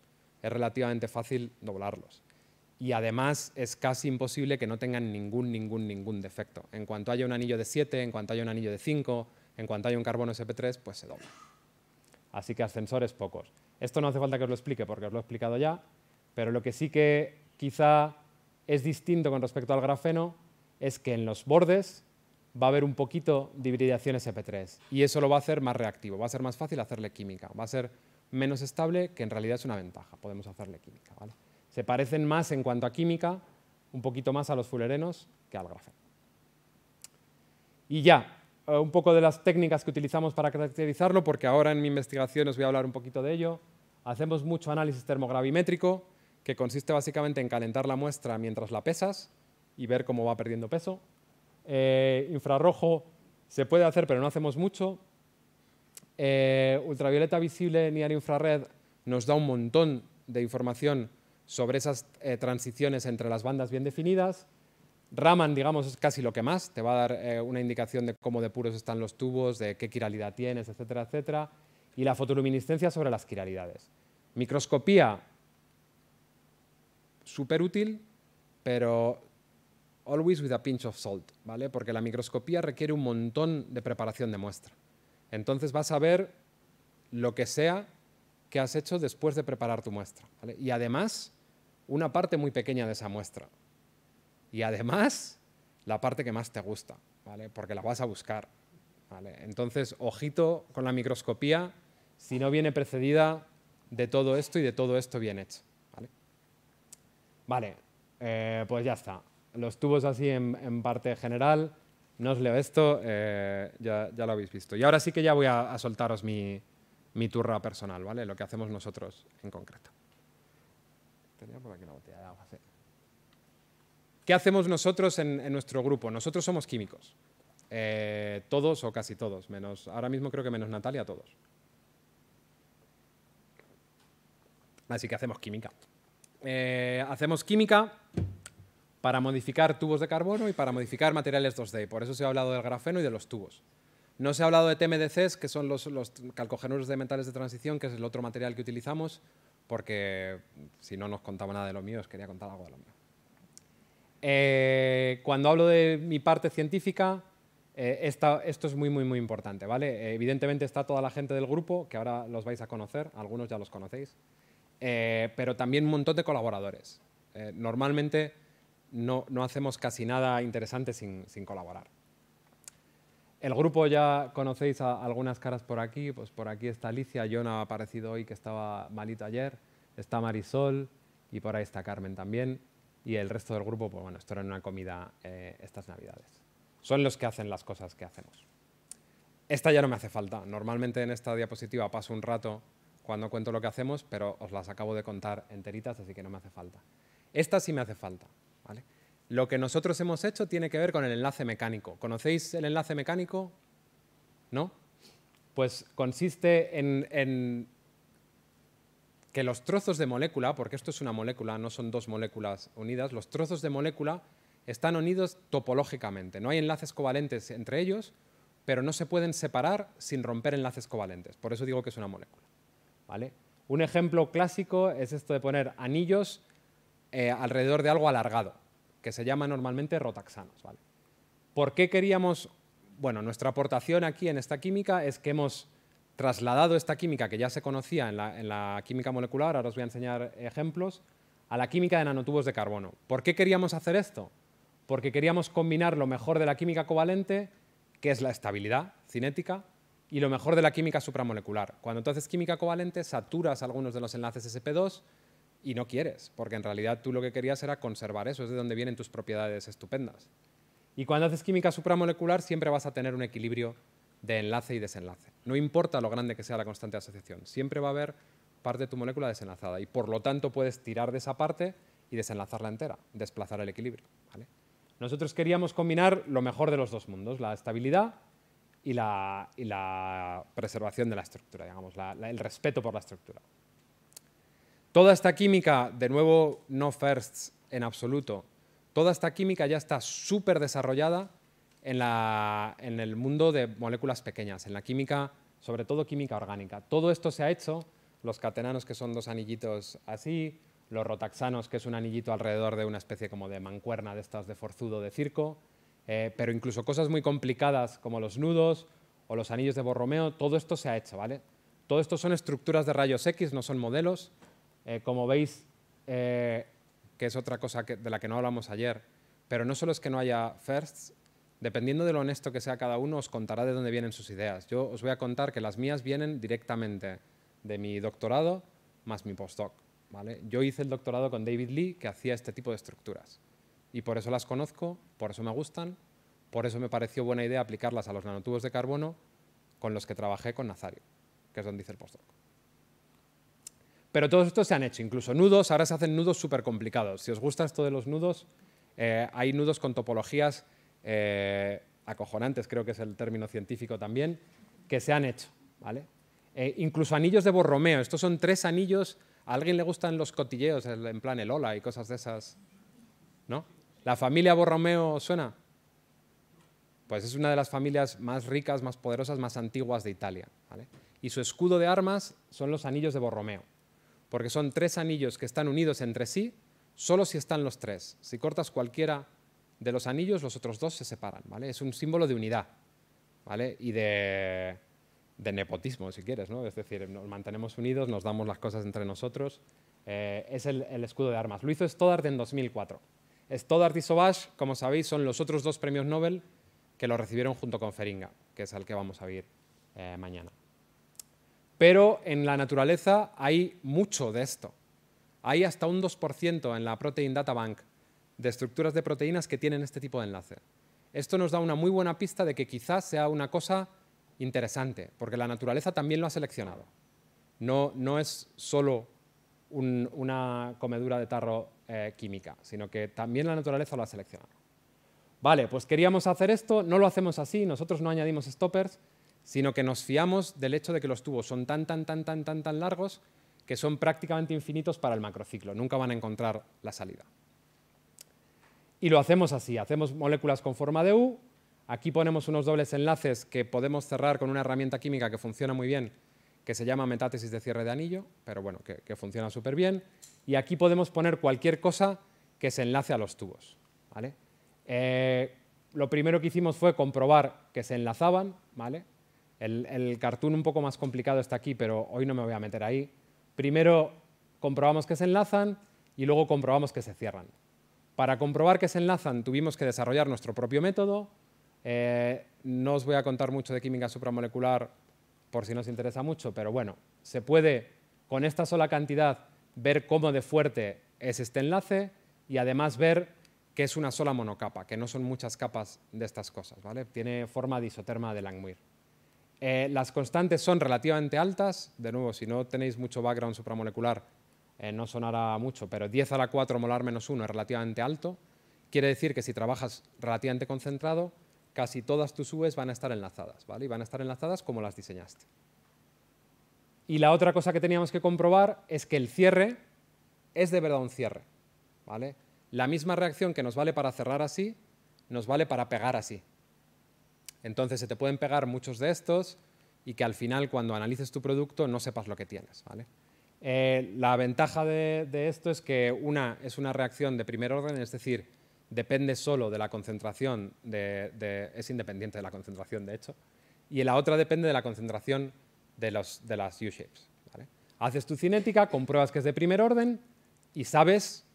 es relativamente fácil doblarlos. Y además es casi imposible que no tengan ningún defecto. En cuanto haya un anillo de 7, en cuanto haya un anillo de 5, en cuanto haya un carbono SP3, pues se dobla. Así que ascensores pocos. Esto no hace falta que os lo explique porque os lo he explicado ya, pero lo que sí que quizá es distinto con respecto al grafeno es que en los bordes va a haber un poquito de hibridación SP3 y eso lo va a hacer más reactivo, va a ser más fácil hacerle química, va a ser menos estable, que en realidad es una ventaja, podemos hacerle química, ¿vale? Se parecen más en cuanto a química, un poquito más a los fullerenos que al grafeno. Y ya, un poco de las técnicas que utilizamos para caracterizarlo, porque ahora en mi investigación os voy a hablar un poquito de ello. Hacemos mucho análisis termogravimétrico, que consiste básicamente en calentar la muestra mientras la pesas y ver cómo va perdiendo peso. Infrarrojo se puede hacer, pero no hacemos mucho. Ultravioleta visible near infrared nos da un montón de información sobre esas transiciones entre las bandas bien definidas. Raman, digamos, es casi lo que más, te va a dar una indicación de cómo de puros están los tubos, de qué quiralidad tienes, etcétera, etcétera. Y la fotoluminiscencia sobre las quiralidades. Microscopía, súper útil, pero always with a pinch of salt, ¿vale? Porque la microscopía requiere un montón de preparación de muestra. Entonces vas a ver lo que sea que has hecho después de preparar tu muestra, ¿vale? Y además, una parte muy pequeña de esa muestra. Y además, la parte que más te gusta, ¿vale? Porque la vas a buscar, ¿vale? Entonces, ojito con la microscopía si no viene precedida de todo esto y de todo esto bien hecho, ¿vale? Vale, pues ya está. Los tubos así en parte general, no os leo esto, ya lo habéis visto. Y ahora sí que ya voy a soltaros mi turra personal, ¿vale? Lo que hacemos nosotros en concreto. Tenía por aquí una botella de agua, sí. ¿Qué hacemos nosotros en nuestro grupo? Nosotros somos químicos. Todos o casi todos, ahora mismo creo que menos Natalia, todos. Así que hacemos química. Hacemos química para modificar tubos de carbono y para modificar materiales 2D. Por eso se ha hablado del grafeno y de los tubos. No se ha hablado de TMDCs, que son los calcogenuros de metales de transición, que es el otro material que utilizamos, porque si no nos contaba nada de lo mío, os quería contar algo de lo mío. Cuando hablo de mi parte científica, esto es muy importante, ¿vale? Evidentemente está toda la gente del grupo, que ahora los vais a conocer, algunos ya los conocéis, pero también un montón de colaboradores. Normalmente no hacemos casi nada interesante sin colaborar. El grupo ya conocéis a algunas caras por aquí, pues por aquí está Alicia, Jonah ha aparecido hoy que estaba malito ayer, está Marisol y por ahí está Carmen también. Y el resto del grupo, pues bueno, esto era una comida estas Navidades. Son los que hacen las cosas que hacemos. Esta ya no me hace falta. Normalmente en esta diapositiva paso un rato cuando cuento lo que hacemos, pero os las acabo de contar enteritas, así que no me hace falta. Esta sí me hace falta, ¿vale? Lo que nosotros hemos hecho tiene que ver con el enlace mecánico. ¿Conocéis el enlace mecánico? ¿No? Pues consiste en que los trozos de molécula, porque esto es una molécula, no son dos moléculas unidas, los trozos de molécula están unidos topológicamente. No hay enlaces covalentes entre ellos, pero no se pueden separar sin romper enlaces covalentes. Por eso digo que es una molécula, ¿vale? Un ejemplo clásico es esto de poner anillos alrededor de algo alargado, que se llama normalmente rotaxanos, ¿vale? ¿Por qué queríamos? Bueno, nuestra aportación aquí en esta química es que hemos trasladado esta química que ya se conocía en la química molecular, ahora os voy a enseñar ejemplos, a la química de nanotubos de carbono. ¿Por qué queríamos hacer esto? porque queríamos combinar lo mejor de la química covalente, que es la estabilidad cinética, y lo mejor de la química supramolecular. Cuando tú haces química covalente, saturas algunos de los enlaces sp2 y no quieres, porque en realidad tú lo que querías era conservar eso, es de donde vienen tus propiedades estupendas. Y cuando haces química supramolecular siempre vas a tener un equilibrio de enlace y desenlace. No importa lo grande que sea la constante de asociación, siempre va a haber parte de tu molécula desenlazada y por lo tanto puedes tirar de esa parte y desenlazarla entera, desplazar el equilibrio, ¿vale? Nosotros queríamos combinar lo mejor de los dos mundos, la estabilidad y la preservación de la estructura, digamos, el respeto por la estructura. Toda esta química, de nuevo, no firsts en absoluto, toda esta química ya está súper desarrollada en el mundo de moléculas pequeñas, en la química, sobre todo química orgánica. Todo esto se ha hecho, los catenanos, que son dos anillitos así, los rotaxanos, que es un anillito alrededor de una especie como de mancuerna de estas de forzudo de circo, pero incluso cosas muy complicadas como los nudos o los anillos de Borromeo, todo esto se ha hecho, ¿vale? Todo esto son estructuras de rayos X, no son modelos. Como veis, que es otra cosa de la que no hablamos ayer, pero no solo es que no haya firsts, dependiendo de lo honesto que sea cada uno, os contará de dónde vienen sus ideas. Yo os voy a contar que las mías vienen directamente de mi doctorado más mi postdoc, ¿vale? Yo hice el doctorado con David Lee, que hacía este tipo de estructuras. Y por eso las conozco, por eso me gustan, por eso me pareció buena idea aplicarlas a los nanotubos de carbono con los que trabajé con Nazario, que es donde hice el postdoc. Pero todos estos se han hecho, incluso nudos, ahora se hacen nudos súper complicados. Si os gusta esto de los nudos, hay nudos con topologías acojonantes, creo que es el término científico también, que se han hecho, ¿vale? Incluso anillos de Borromeo, estos son 3 anillos, ¿a alguien le gustan los cotilleos, en plan el Ola y cosas de esas? ¿No? ¿La familia Borromeo suena? Pues es una de las familias más ricas, más poderosas, más antiguas de Italia, ¿vale? Y su escudo de armas son los anillos de Borromeo, porque son 3 anillos que están unidos entre sí, solo si están los 3. Si cortas cualquiera de los anillos, los otros 2 se separan, ¿vale? Es un símbolo de unidad, ¿vale? Y de nepotismo, si quieres, ¿no? Es decir, nos mantenemos unidos, nos damos las cosas entre nosotros. Es el escudo de armas. Lo hizo Stoddard en 2004. Stoddard y Sauvage, como sabéis, son los otros 2 premios Nobel que lo recibieron junto con Feringa, que es al que vamos a ver mañana. Pero en la naturaleza hay mucho de esto. Hay hasta un 2% en la Protein Data Bank de estructuras de proteínas que tienen este tipo de enlace. Esto nos da una muy buena pista de que quizás sea una cosa interesante, porque la naturaleza también lo ha seleccionado. No es solo una comedura de tarro química, sino que también la naturaleza lo ha seleccionado. Vale, pues queríamos hacer esto, no lo hacemos así, nosotros no añadimos stoppers, sino que nos fiamos del hecho de que los tubos son tan largos que son prácticamente infinitos para el macrociclo, nunca van a encontrar la salida. Y lo hacemos así, hacemos moléculas con forma de U, aquí ponemos unos dobles enlaces que podemos cerrar con una herramienta química que funciona muy bien, que se llama metátesis de cierre de anillo, pero bueno, que funciona súper bien, y aquí podemos poner cualquier cosa que se enlace a los tubos, ¿vale? Lo primero que hicimos fue comprobar que se enlazaban, ¿vale? El cartoon un poco más complicado está aquí, pero hoy no me voy a meter ahí. Primero comprobamos que se enlazan y luego comprobamos que se cierran. Para comprobar que se enlazan tuvimos que desarrollar nuestro propio método. No os voy a contar mucho de química supramolecular por si no os interesa mucho, pero bueno, se puede con esta sola cantidad ver cómo de fuerte es este enlace y además ver que es una sola monocapa, que no son muchas capas de estas cosas, ¿vale? Tiene forma de isoterma de Langmuir. Las constantes son relativamente altas, de nuevo, si no tenéis mucho background supramolecular, no sonará mucho, pero 10 a la 4 molar menos 1 es relativamente alto. Quiere decir que si trabajas relativamente concentrado, casi todas tus U's van a estar enlazadas, ¿vale? Y van a estar enlazadas como las diseñaste. Y la otra cosa que teníamos que comprobar es que el cierre es de verdad un cierre, ¿vale? La misma reacción que nos vale para cerrar así, nos vale para pegar así. Entonces se te pueden pegar muchos de estos y que al final cuando analices tu producto no sepas lo que tienes, ¿vale? La ventaja de esto es que es una reacción de primer orden, es decir, depende solo de la concentración, es independiente de la concentración, de hecho, y la otra depende de la concentración de las U-shapes, ¿vale? Haces tu cinética, compruebas que es de primer orden y sabes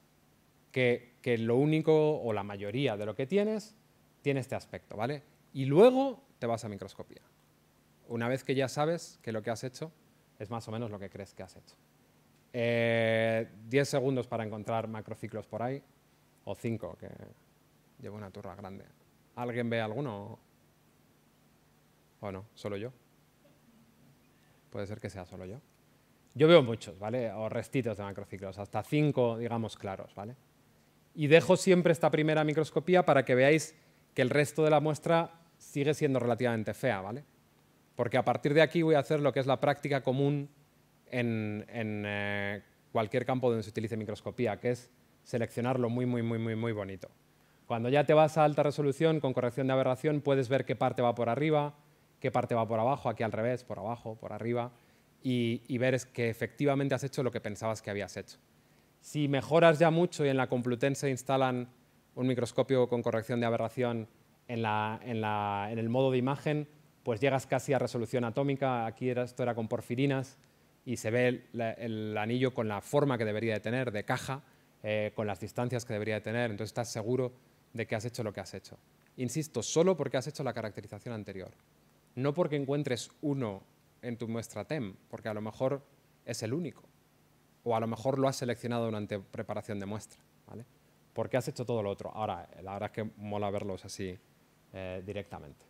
que que lo único o la mayoría de lo que tienes tiene este aspecto, ¿vale? Y luego te vas a microscopía. Una vez que ya sabes que lo que has hecho es más o menos lo que crees que has hecho. 10 segundos para encontrar macrociclos por ahí, o 5, que llevo una turra grande. ¿Alguien ve alguno? ¿O no? ¿Solo yo? Puede ser que sea solo yo. Yo veo muchos, ¿vale? O restitos de macrociclos, hasta 5, digamos, claros, ¿vale? Y dejo siempre esta primera microscopía para que veáis que el resto de la muestra sigue siendo relativamente fea, ¿vale? Porque a partir de aquí voy a hacer lo que es la práctica común en cualquier campo donde se utilice microscopía, que es seleccionarlo muy bonito. Cuando ya te vas a alta resolución con corrección de aberración, puedes ver qué parte va por arriba, qué parte va por abajo, aquí al revés, por abajo, por arriba, y ver que efectivamente has hecho lo que pensabas que habías hecho. Si mejoras ya mucho y en la Complutense instalan un microscopio con corrección de aberración en el modo de imagen, pues llegas casi a resolución atómica. Aquí esto era con porfirinas y se ve el anillo con la forma que debería de tener, de caja, con las distancias que debería de tener. Entonces estás seguro de que has hecho lo que has hecho. Insisto, solo porque has hecho la caracterización anterior. No porque encuentres uno en tu muestra TEM, porque a lo mejor es el único. O a lo mejor lo has seleccionado durante preparación de muestra, ¿vale? Porque has hecho todo lo otro. Ahora, la verdad es que mola verlos así directamente.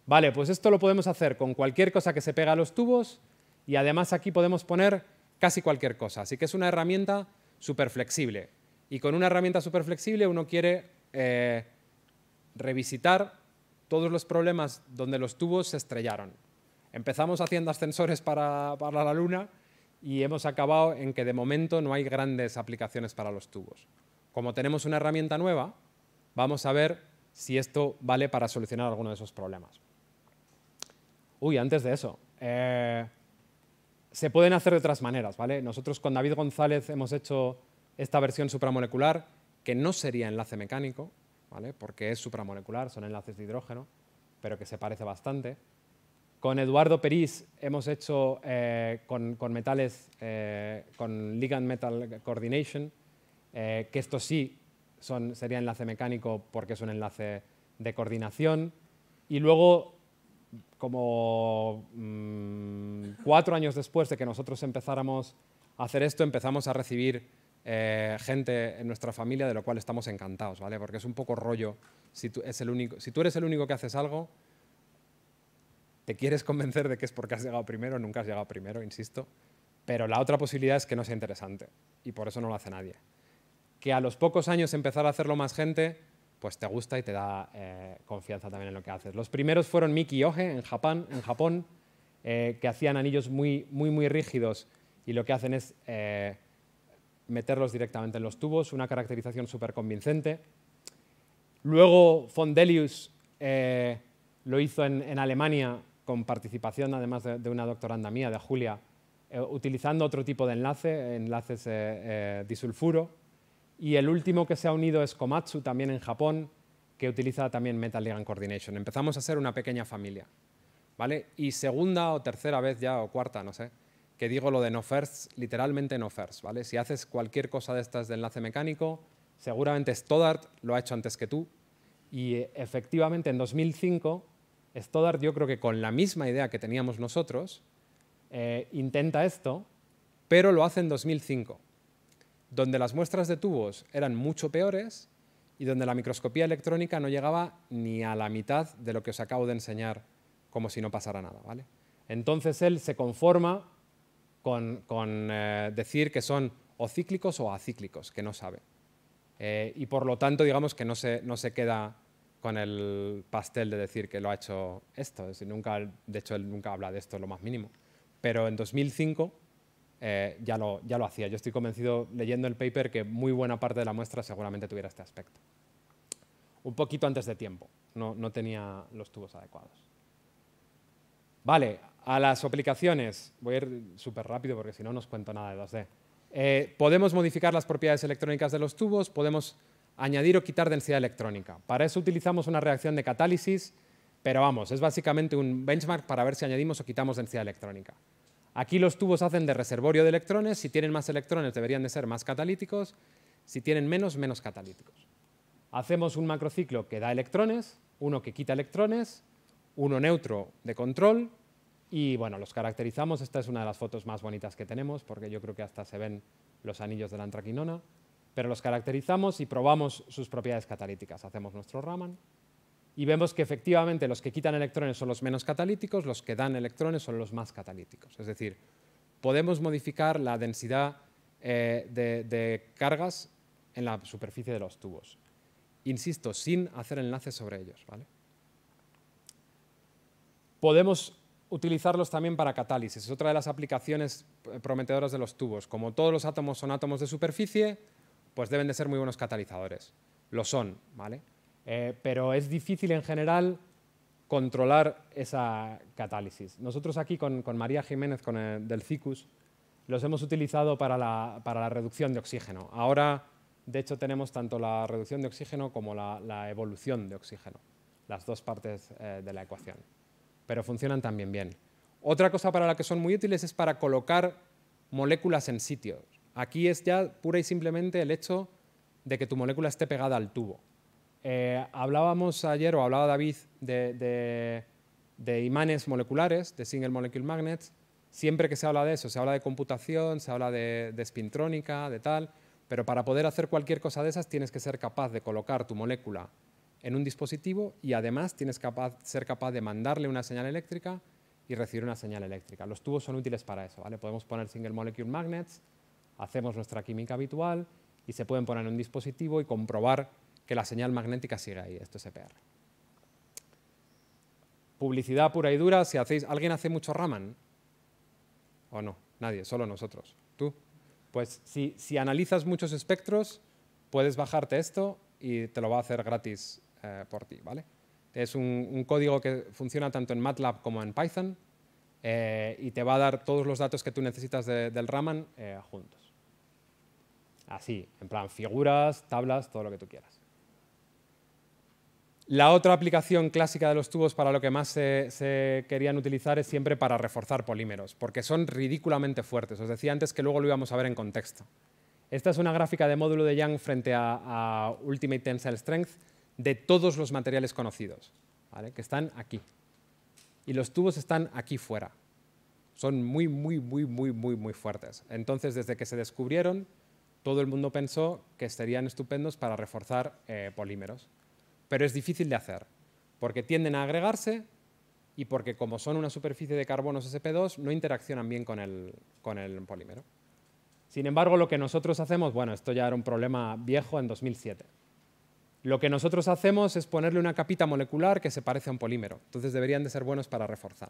Vale, pues esto lo podemos hacer con cualquier cosa que se pega a los tubos y además aquí podemos poner casi cualquier cosa. Así que es una herramienta súper flexible. Y con una herramienta súper flexible uno quiere revisitar todos los problemas donde los tubos se estrellaron. Empezamos haciendo ascensores para la Luna y hemos acabado en que de momento no hay grandes aplicaciones para los tubos. Como tenemos una herramienta nueva, vamos a ver si esto vale para solucionar alguno de esos problemas. Uy, antes de eso, se pueden hacer de otras maneras, ¿vale? Nosotros con David González hemos hecho esta versión supramolecular que no sería enlace mecánico, ¿vale? Porque es supramolecular, son enlaces de hidrógeno, pero que se parece bastante. Con Eduardo Perís hemos hecho con metales, con ligand metal coordination, que esto sí sería enlace mecánico porque es un enlace de coordinación. Y luego, como 4 años después de que nosotros empezáramos a hacer esto, empezamos a recibir gente en nuestra familia, de lo cual estamos encantados, ¿vale? Porque es un poco rollo. Si tú eres el único que haces algo, te quieres convencer de que es porque has llegado primero, nunca has llegado primero, insisto, pero la otra posibilidad es que no sea interesante y por eso no lo hace nadie. Que a los pocos años empezar a hacerlo más gente, pues te gusta y te da confianza también en lo que haces. Los primeros fueron Miki y Oje en Japón, que hacían anillos muy rígidos y lo que hacen es meterlos directamente en los tubos, una caracterización súper convincente. Luego Fondelius lo hizo en Alemania con participación además de una doctoranda mía, de Julia, utilizando otro tipo de enlaces disulfuro. Y el último que se ha unido es Komatsu, también en Japón, que utiliza también Metal Ligand Coordination. Empezamos a ser una pequeña familia, ¿vale? Y segunda o tercera vez ya, o cuarta, no sé, que digo lo de no first, literalmente no first, ¿vale? Si haces cualquier cosa de estas de enlace mecánico, seguramente Stoddard lo ha hecho antes que tú. Y efectivamente en 2005, Stoddard, yo creo que con la misma idea que teníamos nosotros, intenta esto, pero lo hace en 2005, donde las muestras de tubos eran mucho peores y donde la microscopía electrónica no llegaba ni a la mitad de lo que os acabo de enseñar, como si no pasara nada, ¿vale? Entonces él se conforma con decir que son o cíclicos o acíclicos, que no sabe. Y por lo tanto, digamos que no se queda con el pastel de decir que lo ha hecho esto. Es decir, de hecho, él nunca habla de esto lo más mínimo. Pero en 2005 ya lo hacía. Yo estoy convencido, leyendo el paper, que muy buena parte de la muestra seguramente tuviera este aspecto. Un poquito antes de tiempo. No tenía los tubos adecuados. Vale, a las aplicaciones. Voy a ir súper rápido porque si no, no os cuento nada de 2D. Podemos modificar las propiedades electrónicas de los tubos, podemos añadir o quitar densidad electrónica. Para eso utilizamos una reacción de catálisis, pero vamos, es básicamente un benchmark para ver si añadimos o quitamos densidad electrónica. Aquí los tubos hacen de reservorio de electrones, si tienen más electrones deberían de ser más catalíticos, Si tienen menos, menos catalíticos. Hacemos un macrociclo que da electrones, uno que quita electrones, uno neutro de control y bueno, los caracterizamos. Esta es una de las fotos más bonitas que tenemos porque yo creo que hasta se ven los anillos de la antraquinona, pero los caracterizamos y probamos sus propiedades catalíticas. Hacemos nuestro Raman y vemos que efectivamente los que quitan electrones son los menos catalíticos, los que dan electrones son los más catalíticos. Es decir, podemos modificar la densidad de cargas en la superficie de los tubos. Insisto, sin hacer enlaces sobre ellos, ¿vale? Podemos utilizarlos también para catálisis. Es otra de las aplicaciones prometedoras de los tubos. Como todos los átomos son átomos de superficie, pues deben de ser muy buenos catalizadores. Lo son, ¿vale? Pero es difícil en general controlar esa catálisis. Nosotros aquí con María Jiménez, del CICUS, los hemos utilizado para la reducción de oxígeno. Ahora, de hecho, tenemos tanto la reducción de oxígeno como la evolución de oxígeno, las dos partes de la ecuación. Pero funcionan también bien. Otra cosa para la que son muy útiles es para colocar moléculas en sitios. Aquí es ya pura y simplemente el hecho de que tu molécula esté pegada al tubo. Hablábamos ayer, o hablaba David, de imanes moleculares, de single molecule magnets. Siempre que se habla de eso, se habla de computación, se habla de spintrónica, de tal, pero para poder hacer cualquier cosa de esas tienes que ser capaz de colocar tu molécula en un dispositivo y además tienes que ser capaz de mandarle una señal eléctrica y recibir una señal eléctrica. Los tubos son útiles para eso, ¿vale? Podemos poner single molecule magnets, hacemos nuestra química habitual y se pueden poner en un dispositivo y comprobar que la señal magnética sigue ahí. Esto es EPR. Publicidad pura y dura. Si ¿alguien hace mucho Raman? ¿O no? Nadie, solo nosotros. ¿Tú? Pues si analizas muchos espectros, puedes bajarte esto y te lo va a hacer gratis por ti, ¿vale? Es un código que funciona tanto en MATLAB como en Python y te va a dar todos los datos que tú necesitas del Raman juntos. Así, en plan figuras, tablas, todo lo que tú quieras. La otra aplicación clásica de los tubos para lo que más se querían utilizar es siempre para reforzar polímeros, porque son ridículamente fuertes. Os decía antes que luego lo íbamos a ver en contexto. Esta es una gráfica de módulo de Young frente a Ultimate Tensile Strength de todos los materiales conocidos, ¿vale? Que están aquí. Y los tubos están aquí fuera. Son muy, muy, muy, muy, muy, muy fuertes. Entonces, desde que se descubrieron, todo el mundo pensó que serían estupendos para reforzar polímeros. Pero es difícil de hacer, porque tienden a agregarse y porque como son una superficie de carbonos sp2, no interaccionan bien con el polímero. Sin embargo, lo que nosotros hacemos, bueno, esto ya era un problema viejo en 2007. Lo que nosotros hacemos es ponerle una capita molecular que se parece a un polímero. Entonces deberían de ser buenos para reforzar.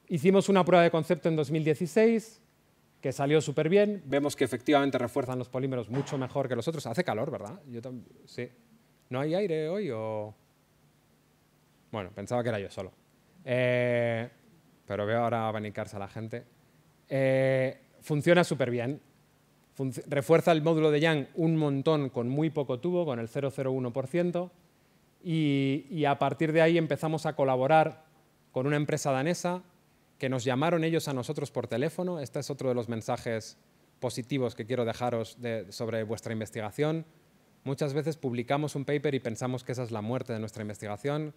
Hicimos una prueba de concepto en 2016 que salió súper bien. Vemos que efectivamente refuerzan los polímeros mucho mejor que los otros. Hace calor, ¿verdad? Sí. ¿No hay aire hoy o...? Bueno, pensaba que era yo solo. Pero veo ahora abanicarse a la gente. Funciona súper bien. Refuerza el módulo de Young un montón con muy poco tubo, con el 0,01%. Y a partir de ahí empezamos a colaborar con una empresa danesa que nos llamaron ellos a nosotros por teléfono. Este es otro de los mensajes positivos que quiero dejaros sobre vuestra investigación. Muchas veces publicamos un paper y pensamos que esa es la muerte de nuestra investigación,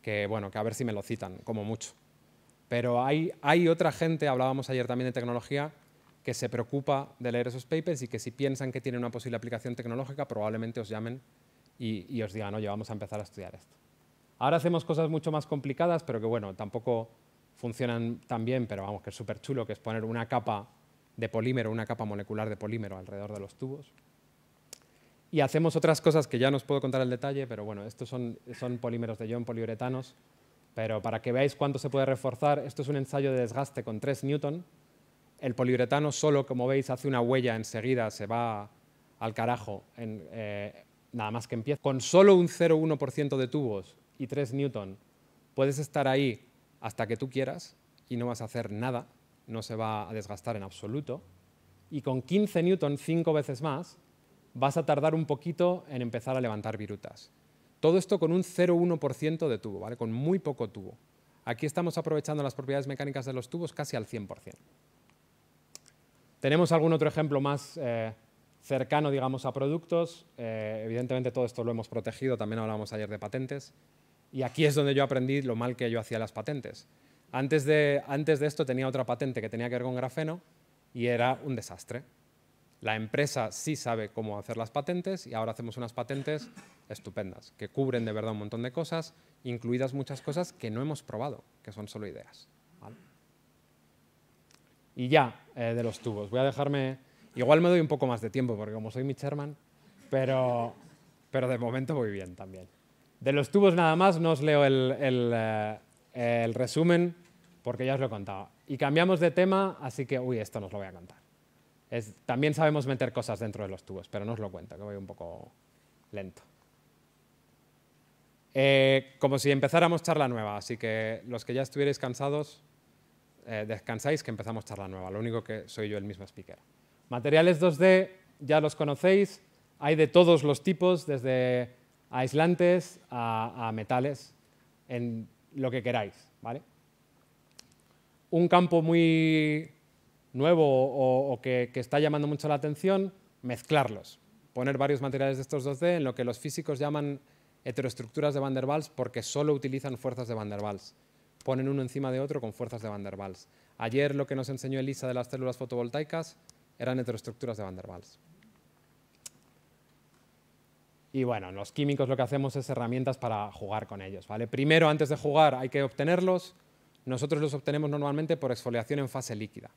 que bueno, que a ver si me lo citan, como mucho. Pero hay otra gente, hablábamos ayer también de tecnología, que se preocupa de leer esos papers y que si piensan que tienen una posible aplicación tecnológica, probablemente os llamen y os digan, oye, vamos a empezar a estudiar esto. Ahora hacemos cosas mucho más complicadas, pero que bueno, tampoco funcionan tan bien, pero vamos, que es súper chulo, que es poner una capa de polímero, una capa molecular de polímero alrededor de los tubos. Y hacemos otras cosas que ya no os puedo contar el detalle, pero bueno, estos son polímeros de ion poliuretanos, pero para que veáis cuánto se puede reforzar, esto es un ensayo de desgaste con 3 newton. El poliuretano solo, como veis, hace una huella enseguida, se va al carajo, nada más que empieza. Con solo un 0,1% de tubos y 3 newton, puedes estar ahí hasta que tú quieras y no vas a hacer nada, no se va a desgastar en absoluto. Y con 15 newton, 5 veces más, vas a tardar un poquito en empezar a levantar virutas. Todo esto con un 0,1% de tubo, ¿vale? Con muy poco tubo. Aquí estamos aprovechando las propiedades mecánicas de los tubos casi al 100%. Tenemos algún otro ejemplo más cercano, digamos, a productos. Evidentemente todo esto lo hemos protegido, también hablábamos ayer de patentes. Y aquí es donde yo aprendí lo mal que yo hacía las patentes. Antes de esto tenía otra patente que tenía que ver con grafeno y era un desastre. La empresa sí sabe cómo hacer las patentes y ahora hacemos unas patentes estupendas, que cubren de verdad un montón de cosas, incluidas muchas cosas que no hemos probado, que son solo ideas. ¿Vale? Y ya, de los tubos. Voy a dejarme... Igual me doy un poco más de tiempo, porque como soy mi chairman, pero de momento voy bien también. De los tubos nada más, no os leo el resumen, porque ya os lo he contado. Y cambiamos de tema, así que... Uy, esto no os lo voy a contar. También sabemos meter cosas dentro de los tubos, pero no os lo cuento, que voy un poco lento. Como si empezáramos charla nueva, así que los que ya estuvierais cansados, descansáis que empezamos charla nueva. Lo único que soy yo el mismo speaker. Materiales 2D ya los conocéis, hay de todos los tipos, desde aislantes a metales, en lo que queráis, ¿vale? Un campo muy nuevo o que está llamando mucho la atención, mezclarlos, poner varios materiales de estos 2D en lo que los físicos llaman heteroestructuras de Van der Waals porque solo utilizan fuerzas de Van der Waals. Ponen uno encima de otro con fuerzas de Van der Waals. Ayer lo que nos enseñó Elisa de las células fotovoltaicas eran heteroestructuras de Van der Waals. Y bueno, los químicos lo que hacemos es herramientas para jugar con ellos, ¿vale? Primero, antes de jugar, hay que obtenerlos. Nosotros los obtenemos normalmente por exfoliación en fase líquida,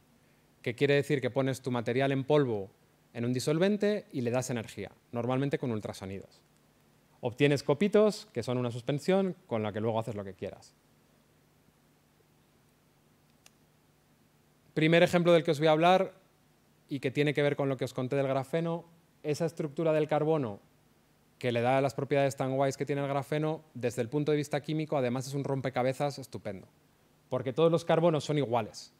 que quiere decir que pones tu material en polvo en un disolvente y le das energía, normalmente con ultrasonidos. Obtienes copitos, que son una suspensión, con la que luego haces lo que quieras. Primer ejemplo del que os voy a hablar, y que tiene que ver con lo que os conté del grafeno, esa estructura del carbono que le da las propiedades tan guays que tiene el grafeno, desde el punto de vista químico, además es un rompecabezas estupendo, porque todos los carbonos son iguales,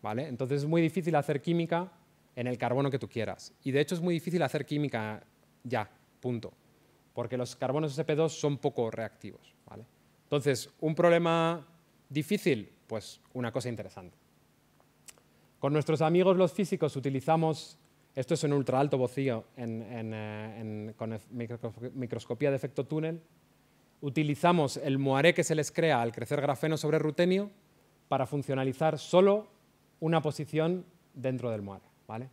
¿vale? Entonces es muy difícil hacer química en el carbono que tú quieras. Y de hecho es muy difícil hacer química ya, punto, porque los carbonos sp2 son poco reactivos, ¿vale? Entonces, ¿un problema difícil? Pues una cosa interesante. Con nuestros amigos los físicos utilizamos, esto es en ultra alto vacío, con microscopía de efecto túnel, utilizamos el moiré que se les crea al crecer grafeno sobre rutenio para funcionalizar solo una posición dentro del moiré, ¿vale?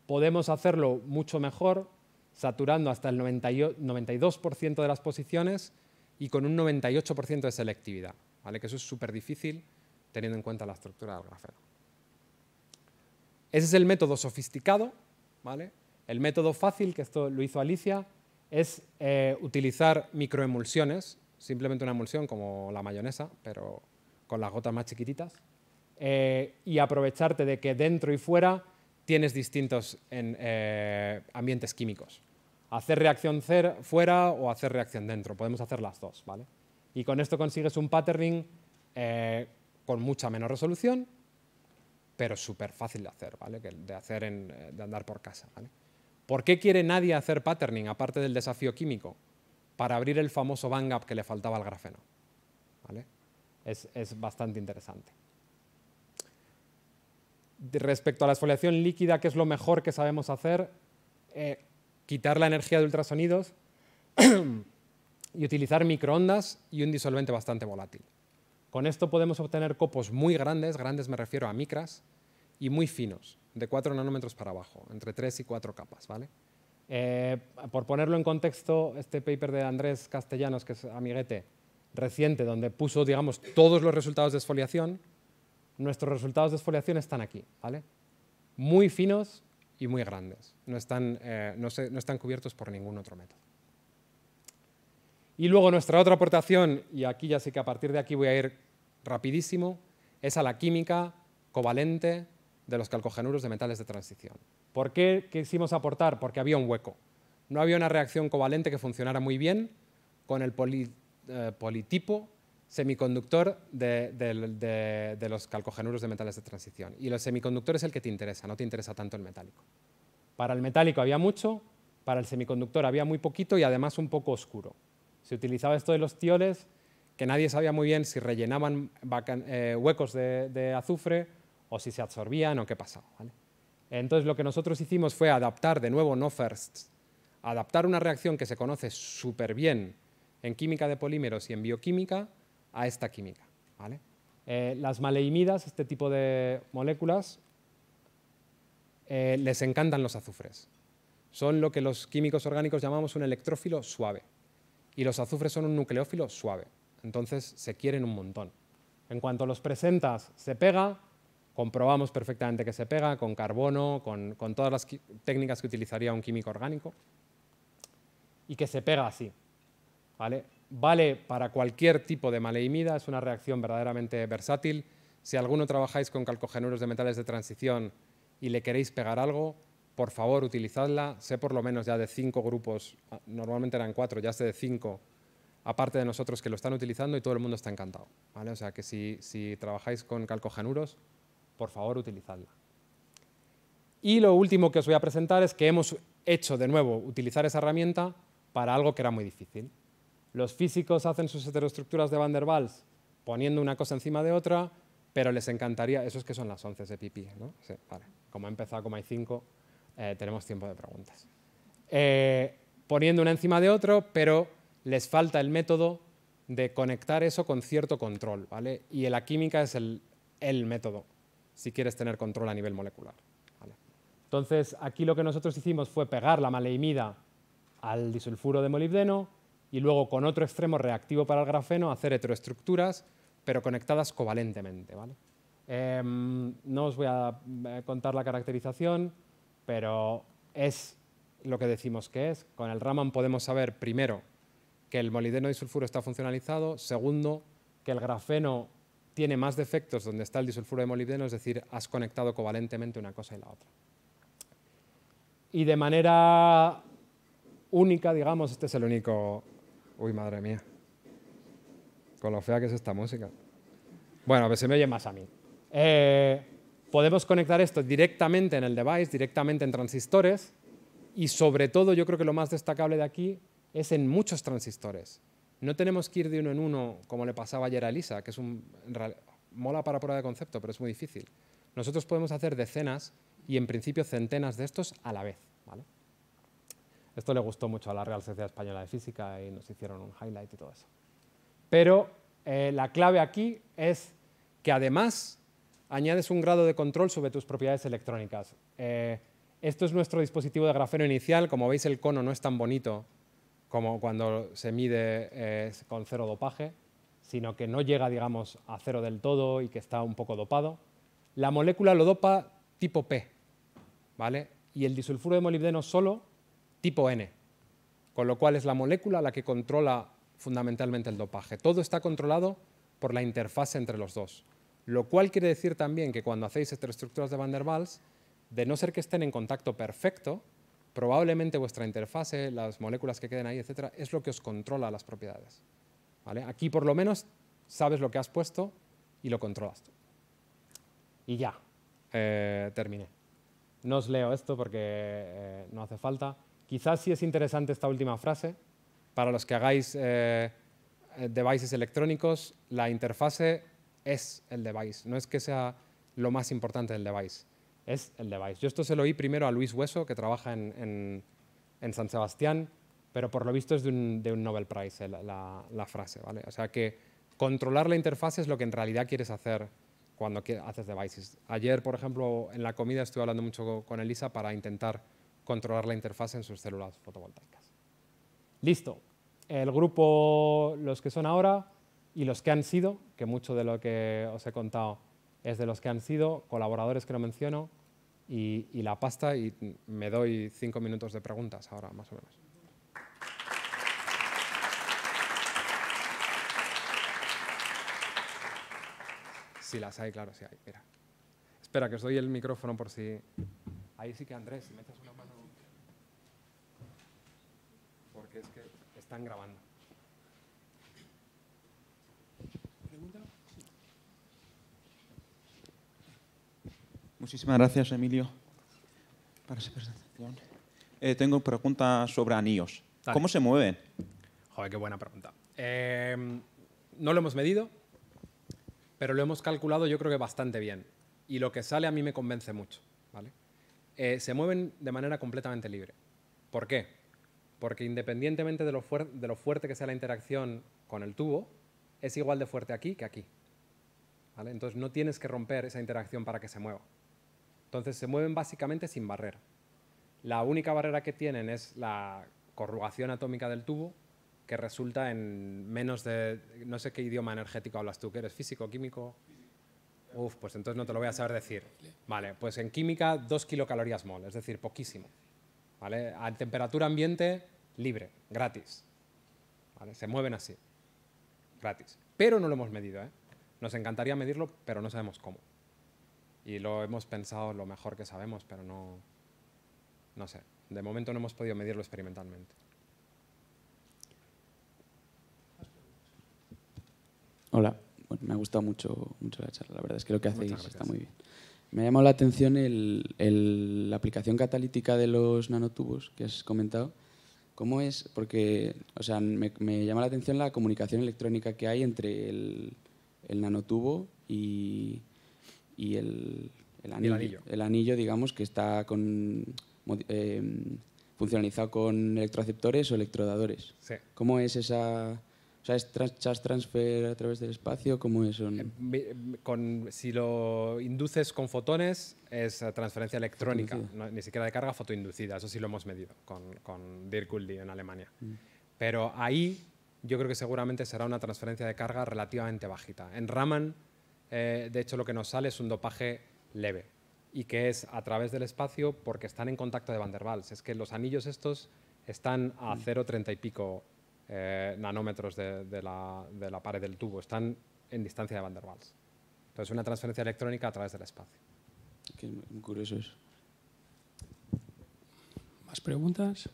Podemos hacerlo mucho mejor, saturando hasta el 92% de las posiciones y con un 98% de selectividad, ¿vale? Que eso es súper difícil teniendo en cuenta la estructura del grafeno. Ese es el método sofisticado, ¿vale? El método fácil, que esto lo hizo Alicia, es utilizar microemulsiones, simplemente una emulsión como la mayonesa, pero con las gotas más chiquititas, y aprovecharte de que dentro y fuera tienes distintos ambientes químicos. Hacer reacción fuera o hacer reacción dentro, podemos hacer las dos, ¿vale? Y con esto consigues un patterning con mucha menos resolución, pero súper fácil de hacer, ¿vale? De andar por casa, ¿vale? ¿Por qué quiere nadie hacer patterning, aparte del desafío químico? Para abrir el famoso bang gap que le faltaba al grafeno, ¿vale? Es bastante interesante. Respecto a la exfoliación líquida, ¿qué es lo mejor que sabemos hacer? Quitar la energía de ultrasonidos y utilizar microondas y un disolvente bastante volátil. Con esto podemos obtener copos muy grandes, grandes me refiero a micras, y muy finos, de 4 nanómetros para abajo, entre 3 y 4 capas, ¿vale? Por ponerlo en contexto, este paper de Andrés Castellanos, que es amiguete, reciente, donde puso, digamos, todos los resultados de exfoliación, nuestros resultados de exfoliación están aquí, ¿vale? Muy finos y muy grandes, no están cubiertos por ningún otro método. Y luego nuestra otra aportación, y aquí ya sé que a partir de aquí voy a ir rapidísimo, es a la química covalente de los calcogenuros de metales de transición. ¿Por qué quisimos aportar? Porque había un hueco. No había una reacción covalente que funcionara muy bien con el politipo semiconductor de los calcogenuros de metales de transición. Y los semiconductores es el que te interesa, no te interesa tanto el metálico. Para el metálico había mucho, para el semiconductor había muy poquito y además un poco oscuro. Se utilizaba esto de los tioles, que nadie sabía muy bien si rellenaban huecos de azufre o si se absorbían o qué pasaba, ¿vale? Entonces, lo que nosotros hicimos fue adaptar, de nuevo, no firsts, adaptar una reacción que se conoce súper bien en química de polímeros y en bioquímica a esta química, ¿vale? Las maleimidas, este tipo de moléculas, les encantan los azufres. Son lo que los químicos orgánicos llamamos un electrófilo suave. Y los azufres son un nucleófilo suave. Entonces se quieren un montón. En cuanto los presentas, se pega. Comprobamos perfectamente que se pega con carbono, con todas las técnicas que utilizaría un químico orgánico. Y que se pega así, ¿vale? Vale para cualquier tipo de maleimida, es una reacción verdaderamente versátil. Si alguno trabajáis con calcogenuros de metales de transición y le queréis pegar algo, por favor, utilizadla. Sé por lo menos ya de 5 grupos, normalmente eran 4, ya sé de 5, aparte de nosotros, que lo están utilizando y todo el mundo está encantado, ¿vale? O sea que si trabajáis con calcogenuros, por favor, utilizadla. Y lo último que os voy a presentar es que hemos hecho de nuevo utilizar esa herramienta para algo que era muy difícil. Los físicos hacen sus heteroestructuras de Van der Waals poniendo una cosa encima de otra, pero les encantaría, eso es que son las 11 de pipí, ¿no? Sí, vale. Como ha empezado, como hay 5, tenemos tiempo de preguntas. Poniendo una encima de otro, pero les falta el método de conectar eso con cierto control, ¿vale? Y la química es el método, si quieres tener control a nivel molecular, ¿vale? Entonces, aquí lo que nosotros hicimos fue pegar la maleimida al disulfuro de molibdeno y luego con otro extremo reactivo para el grafeno hacer heteroestructuras, pero conectadas covalentemente, ¿vale? No os voy a contar la caracterización, pero es lo que decimos que es. Con el Raman podemos saber, primero, que el molibdeno disulfuro está funcionalizado, segundo, que el grafeno tiene más defectos donde está el disulfuro de molibdeno, es decir, has conectado covalentemente una cosa y la otra. Y de manera única, digamos, este es el único... Uy, madre mía, con lo fea que es esta música. Bueno, pues se me oye más a mí. Podemos conectar esto directamente en el device, directamente en transistores, y sobre todo yo creo que lo más destacable de aquí es en muchos transistores. No tenemos que ir de uno en uno, como le pasaba ayer a Elisa, que es mola para prueba de concepto, pero es muy difícil. Nosotros podemos hacer decenas y en principio centenas de estos a la vez, ¿vale? Esto le gustó mucho a la Real Sociedad Española de Física y nos hicieron un highlight y todo eso. Pero la clave aquí es que además añades un grado de control sobre tus propiedades electrónicas. Esto es nuestro dispositivo de grafeno inicial. Como veis, el cono no es tan bonito como cuando se mide con 0 dopaje, sino que no llega, digamos, a 0 del todo y que está un poco dopado. La molécula lo dopa tipo P, ¿vale? Y el disulfuro de molibdeno solo tipo N, con lo cual es la molécula la que controla fundamentalmente el dopaje. Todo está controlado por la interfase entre los dos, lo cual quiere decir también que cuando hacéis heteroestructuras de Van der Waals, de no ser que estén en contacto perfecto, probablemente vuestra interfase, las moléculas que queden ahí, etcétera, es lo que os controla las propiedades, ¿vale? Aquí por lo menos sabes lo que has puesto y lo controlas tú. Y ya, terminé. No os leo esto porque no hace falta. Quizás sí es interesante esta última frase. Para los que hagáis devices electrónicos, la interfase es el device. No es que sea lo más importante del device, es el device. Yo esto se lo oí primero a Luis Hueso, que trabaja en San Sebastián, pero por lo visto es de un Nobel Prize la frase, ¿vale? O sea que controlar la interfase es lo que en realidad quieres hacer cuando haces devices. Ayer, por ejemplo, en la comida estuve hablando mucho con Elisa para intentar controlar la interfase en sus células fotovoltaicas. Listo. El grupo, los que son ahora y los que han sido, que mucho de lo que os he contado es de los que han sido, colaboradores que no menciono, y la pasta, y me doy 5 minutos de preguntas ahora, más o menos. Sí las hay, claro, sí hay. Mira. Espera, que os doy el micrófono por si... Ahí sí que Andrés, si me echas una mano... Porque es que están grabando. ¿Pregunta? Sí. Muchísimas gracias, Emilio, para esa presentación. Tengo preguntas sobre anillos. Dale. ¿Cómo se mueven? Joder, qué buena pregunta. No lo hemos medido, pero lo hemos calculado yo creo que bastante bien. y lo que sale a mí me convence mucho, ¿vale? Se mueven de manera completamente libre. ¿Por qué? Porque independientemente de lo fuerte que sea la interacción con el tubo, es igual de fuerte aquí que aquí, ¿vale? Entonces no tienes que romper esa interacción para que se mueva. Entonces se mueven básicamente sin barrera. La única barrera que tienen es la corrugación atómica del tubo, que resulta en menos de... No sé qué idioma energético hablas tú, ¿que eres físico, químico? Uf, pues entonces no te lo voy a saber decir. Vale, pues en química 2 kilocalorías mol, es decir, poquísimo. ¿Vale? A temperatura ambiente, libre, gratis. ¿Vale? Se mueven así, gratis. Pero no lo hemos medido, ¿eh? Nos encantaría medirlo, pero no sabemos cómo. Y lo hemos pensado lo mejor que sabemos, pero no sé. De momento no hemos podido medirlo experimentalmente. Hola, bueno, me ha gustado mucho la charla, la verdad es que lo que hacéis está muy bien. Me ha llamado la atención la aplicación catalítica de los nanotubos que has comentado. ¿Cómo es? Porque, o sea, me llama la atención la comunicación electrónica que hay entre el nanotubo y el anillo. El anillo, digamos, que está funcionalizado con electroreceptores o electrodadores. Sí. ¿Cómo es esa...? O sea, ¿es charge transfer a través del espacio? ¿Cómo es? Si lo induces con fotones, es transferencia electrónica, ni siquiera de carga, fotoinducida. Eso sí lo hemos medido con Dirk Guldi en Alemania. Pero ahí yo creo que seguramente será una transferencia de carga relativamente bajita. En Raman, de hecho, lo que nos sale es un dopaje leve y que es a través del espacio porque están en contacto de Van der Waals. Es que los anillos estos están a 0,30 y pico nanómetros de la pared del tubo. Están en distancia de Van der Waals. Entonces, una transferencia electrónica a través del espacio. Qué muy curioso eso. ¿Más preguntas?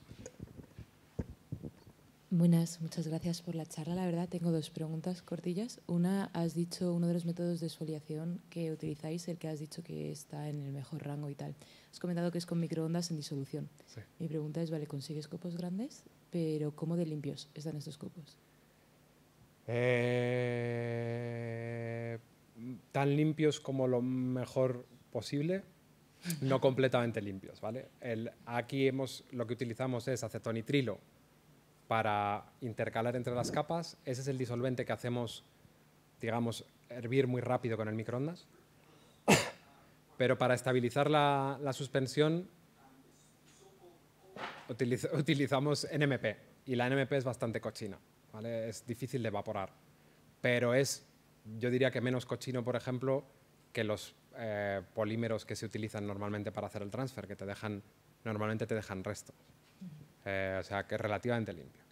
Buenas, muchas gracias por la charla. La verdad, tengo dos preguntas cortillas. Una, has dicho uno de los métodos de exfoliación que utilizáis, el que has dicho que está en el mejor rango y tal. Has comentado que es con microondas en disolución. Sí. Mi pregunta es, vale, ¿consigues copos grandes? Pero ¿cómo de limpios están estos copos? Tan limpios como lo mejor posible, no completamente limpios, ¿vale? Aquí lo que utilizamos es acetonitrilo para intercalar entre las capas. Ese es el disolvente que hacemos, digamos, hervir muy rápido con el microondas. Pero para estabilizar la suspensión utilizamos NMP, y la NMP es bastante cochina, ¿vale? Es difícil de evaporar, pero yo diría que menos cochino, por ejemplo, que los polímeros que se utilizan normalmente para hacer el transfer, que normalmente te dejan restos. O sea, que es relativamente limpio.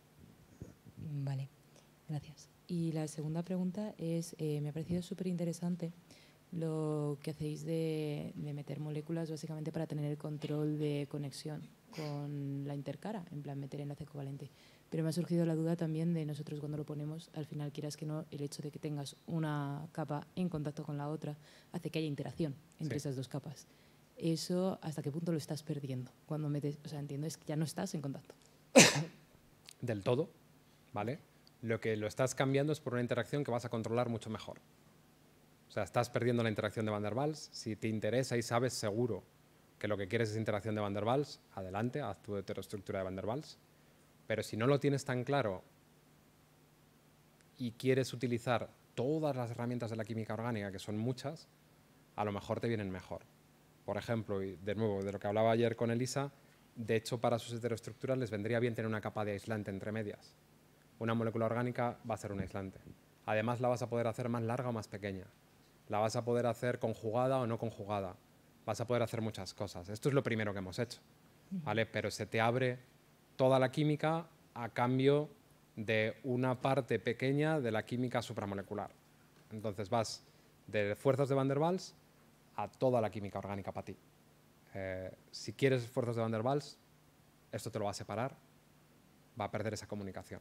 Vale, gracias. Y la segunda pregunta es, me ha parecido súper interesante lo que hacéis de meter moléculas básicamente para tener el control de conexión con la intercara, en plan meter enlace covalente. Pero me ha surgido la duda también de nosotros cuando lo ponemos, al final quieras que no, el hecho de que tengas una capa en contacto con la otra hace que haya interacción entre esas dos capas. ¿Eso hasta qué punto lo estás perdiendo? Cuando metes, o sea, entiendo es que ya no estás en contacto. Del todo, ¿vale? Lo que lo estás cambiando es por una interacción que vas a controlar mucho mejor. O sea, estás perdiendo la interacción de Van der Waals. Si te interesa y sabes seguro que lo que quieres es interacción de Van der Waals, adelante, haz tu heteroestructura de Van der Waals. Pero si no lo tienes tan claro y quieres utilizar todas las herramientas de la química orgánica, que son muchas, a lo mejor te vienen mejor. Por ejemplo, y de nuevo, de lo que hablaba ayer con Elisa, de hecho, para sus heteroestructuras les vendría bien tener una capa de aislante entre medias. Una molécula orgánica va a ser un aislante. Además, la vas a poder hacer más larga o más pequeña. La vas a poder hacer conjugada o no conjugada. Vas a poder hacer muchas cosas. Esto es lo primero que hemos hecho, ¿vale? Pero se te abre toda la química a cambio de una parte pequeña de la química supramolecular. Entonces vas de fuerzas de Van der Waals a toda la química orgánica para ti. Si quieres fuerzas de Van der Waals, esto te lo va a separar, va a perder esa comunicación.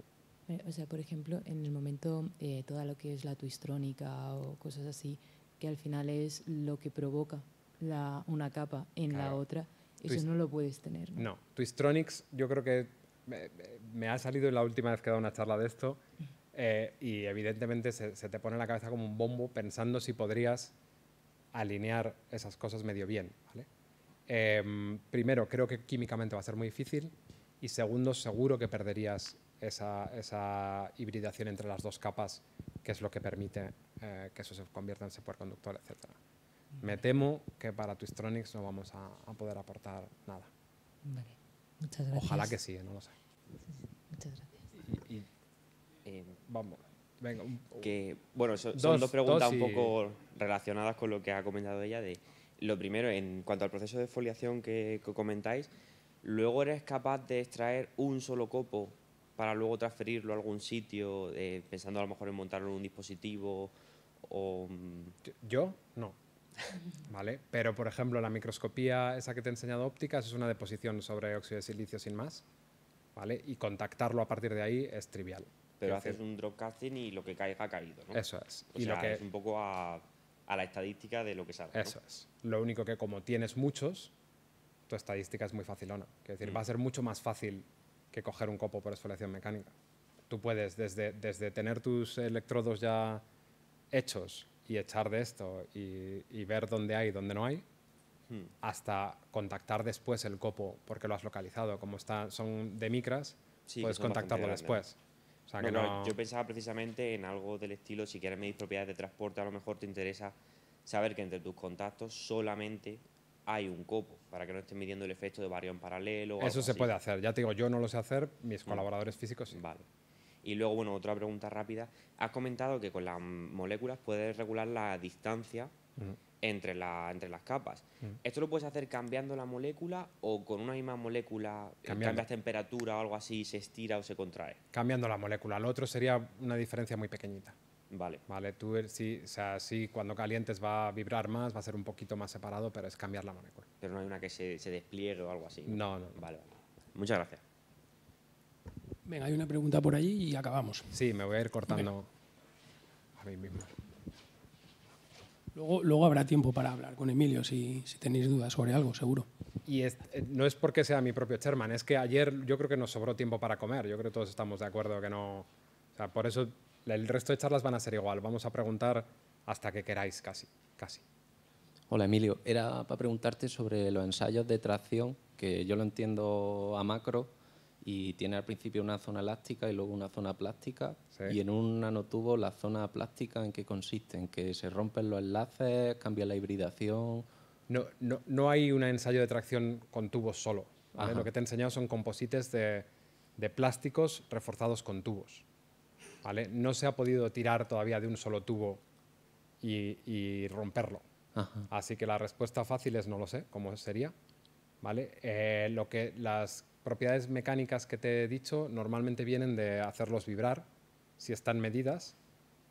O sea, por ejemplo, en el momento, toda lo que es la twistrónica o cosas así, que al final es lo que provoca una capa en la otra, eso no lo puedes tener, ¿no? No, Twistronics yo creo que me ha salido la última vez que he dado una charla de esto y evidentemente se te pone en la cabeza como un bombo pensando si podrías alinear esas cosas medio bien, ¿vale? Primero, creo que químicamente va a ser muy difícil, y segundo, seguro que perderías esa hibridación entre las dos capas, que es lo que permite que eso se convierta en superconductor, etc. Me temo que para Twistronix no vamos a poder aportar nada. Vale, muchas gracias. Ojalá que sí, no lo sé. Muchas gracias. Vamos, venga. Bueno, son dos preguntas un poco relacionadas con lo que ha comentado ella. Lo primero, en cuanto al proceso de foliación que comentáis, ¿luego eres capaz de extraer un solo copo para luego transferirlo a algún sitio, pensando a lo mejor en montarlo en un dispositivo? Yo no. ¿Vale? Pero, por ejemplo, la microscopía esa que te he enseñado óptica es una deposición sobre óxido de silicio sin más, ¿vale? Y contactarlo a partir de ahí es trivial. Pero haces un drop casting y lo que caiga ha caído, ¿no? Eso es. O sea, es un poco a la estadística de lo que sale, ¿no? Eso es. Lo único que, como tienes muchos, tu estadística es muy facilona. Es decir, va a ser mucho más fácil que coger un copo por exfoliación mecánica. Tú puedes, desde tener tus electrodos ya hechos y echar de esto y ver dónde hay y dónde no hay, hasta contactar después el copo porque lo has localizado. Como son de micras, puedes contactarlo después. O sea, yo pensaba precisamente en algo del estilo, si quieres medir propiedades de transporte, a lo mejor te interesa saber que entre tus contactos solamente hay un copo, para que no estés midiendo el efecto de barrio en paralelo. Eso se puede hacer. Ya te digo, yo no lo sé hacer, mis colaboradores físicos sí. Vale. Y luego, bueno, otra pregunta rápida. Has comentado que con las moléculas puedes regular la distancia entre las capas. ¿Esto lo puedes hacer cambiando la molécula o con una misma molécula cambias temperatura o algo así, se estira o se contrae? Cambiando la molécula. Lo otro sería una diferencia muy pequeñita. Vale. Tú sí, cuando calientes va a vibrar más, va a ser un poquito más separado, pero es cambiar la molécula. Pero no hay una que se despliegue o algo así. No. Vale. Muchas gracias. Venga, hay una pregunta por ahí y acabamos. Sí, me voy a ir cortando a mí mismo. Luego habrá tiempo para hablar con Emilio si tenéis dudas sobre algo, seguro. Y no es porque sea mi propio chairman, es que ayer yo creo que nos sobró tiempo para comer. Yo creo que todos estamos de acuerdo que no... O sea, por eso el resto de charlas van a ser igual. Vamos a preguntar hasta que queráis, casi. Hola, Emilio. Era para preguntarte sobre los ensayos de tracción, que yo lo entiendo a macro, y tiene al principio una zona elástica y luego una zona plástica. Sí. Y en un nanotubo, la zona plástica, ¿en qué consiste? ¿En que se rompen los enlaces, cambia la hibridación? No hay un ensayo de tracción con tubos solo, ¿vale? Lo que te he enseñado son composites de plásticos reforzados con tubos, ¿vale? No se ha podido tirar todavía de un solo tubo y romperlo. Así que la respuesta fácil es no lo sé, cómo sería, ¿vale? Las propiedades mecánicas que te he dicho normalmente vienen de hacerlos vibrar, si están medidas,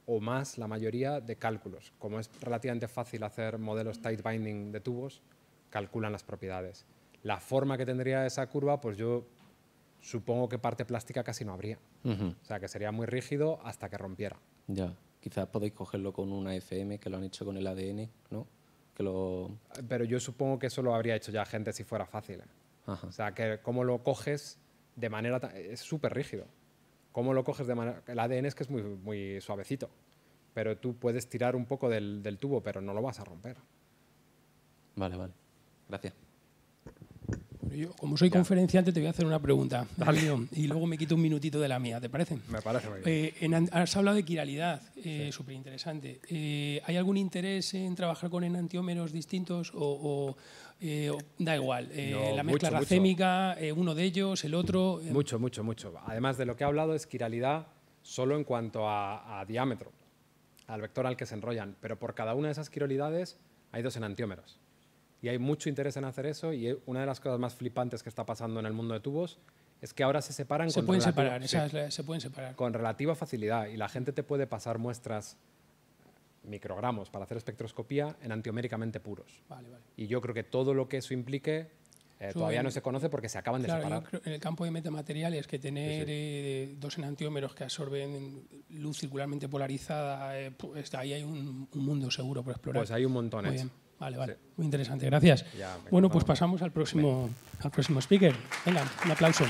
o más, la mayoría, de cálculos. Como es relativamente fácil hacer modelos tight binding de tubos, calculan las propiedades. La forma que tendría esa curva, pues yo supongo que parte plástica casi no habría. O sea, que sería muy rígido hasta que rompiera. Ya, quizás podéis cogerlo con una FM, que lo han hecho con el ADN, ¿no? Pero yo supongo que eso lo habría hecho ya gente si fuera fácil. O sea, que cómo lo coges de manera... Es súper rígido. Cómo lo coges de manera... El ADN es que es muy, muy suavecito, pero tú puedes tirar un poco del tubo, pero no lo vas a romper. Vale. Gracias. Yo, como soy conferenciante, te voy a hacer una pregunta, y luego me quito un minutito de la mía, ¿te parece? Me parece muy bien. Has hablado de quiralidad, súper interesante. ¿Hay algún interés en trabajar con enantiómeros distintos o da igual? La mezcla racémica, uno de ellos, el otro... Mucho. Además de lo que he hablado es quiralidad solo en cuanto a diámetro, al vector al que se enrollan, pero por cada una de esas quiralidades hay 2 enantiómeros. Y hay mucho interés en hacer eso, y una de las cosas más flipantes que está pasando en el mundo de tubos es que ahora se separan se pueden separar con relativa facilidad, y la gente te puede pasar muestras, microgramos, para hacer espectroscopía enantioméricamente puros. Vale. Y yo creo que todo lo que eso implique todavía no se conoce porque se acaban de separar. Yo creo, en el campo de metamateriales, que tener 2 enantiómeros que absorben luz circularmente polarizada, ahí hay un mundo seguro por explorar. Pues hay un montón. Muy bien. Vale. Muy interesante, gracias. Bueno, pues pasamos al próximo speaker. Venga, un aplauso.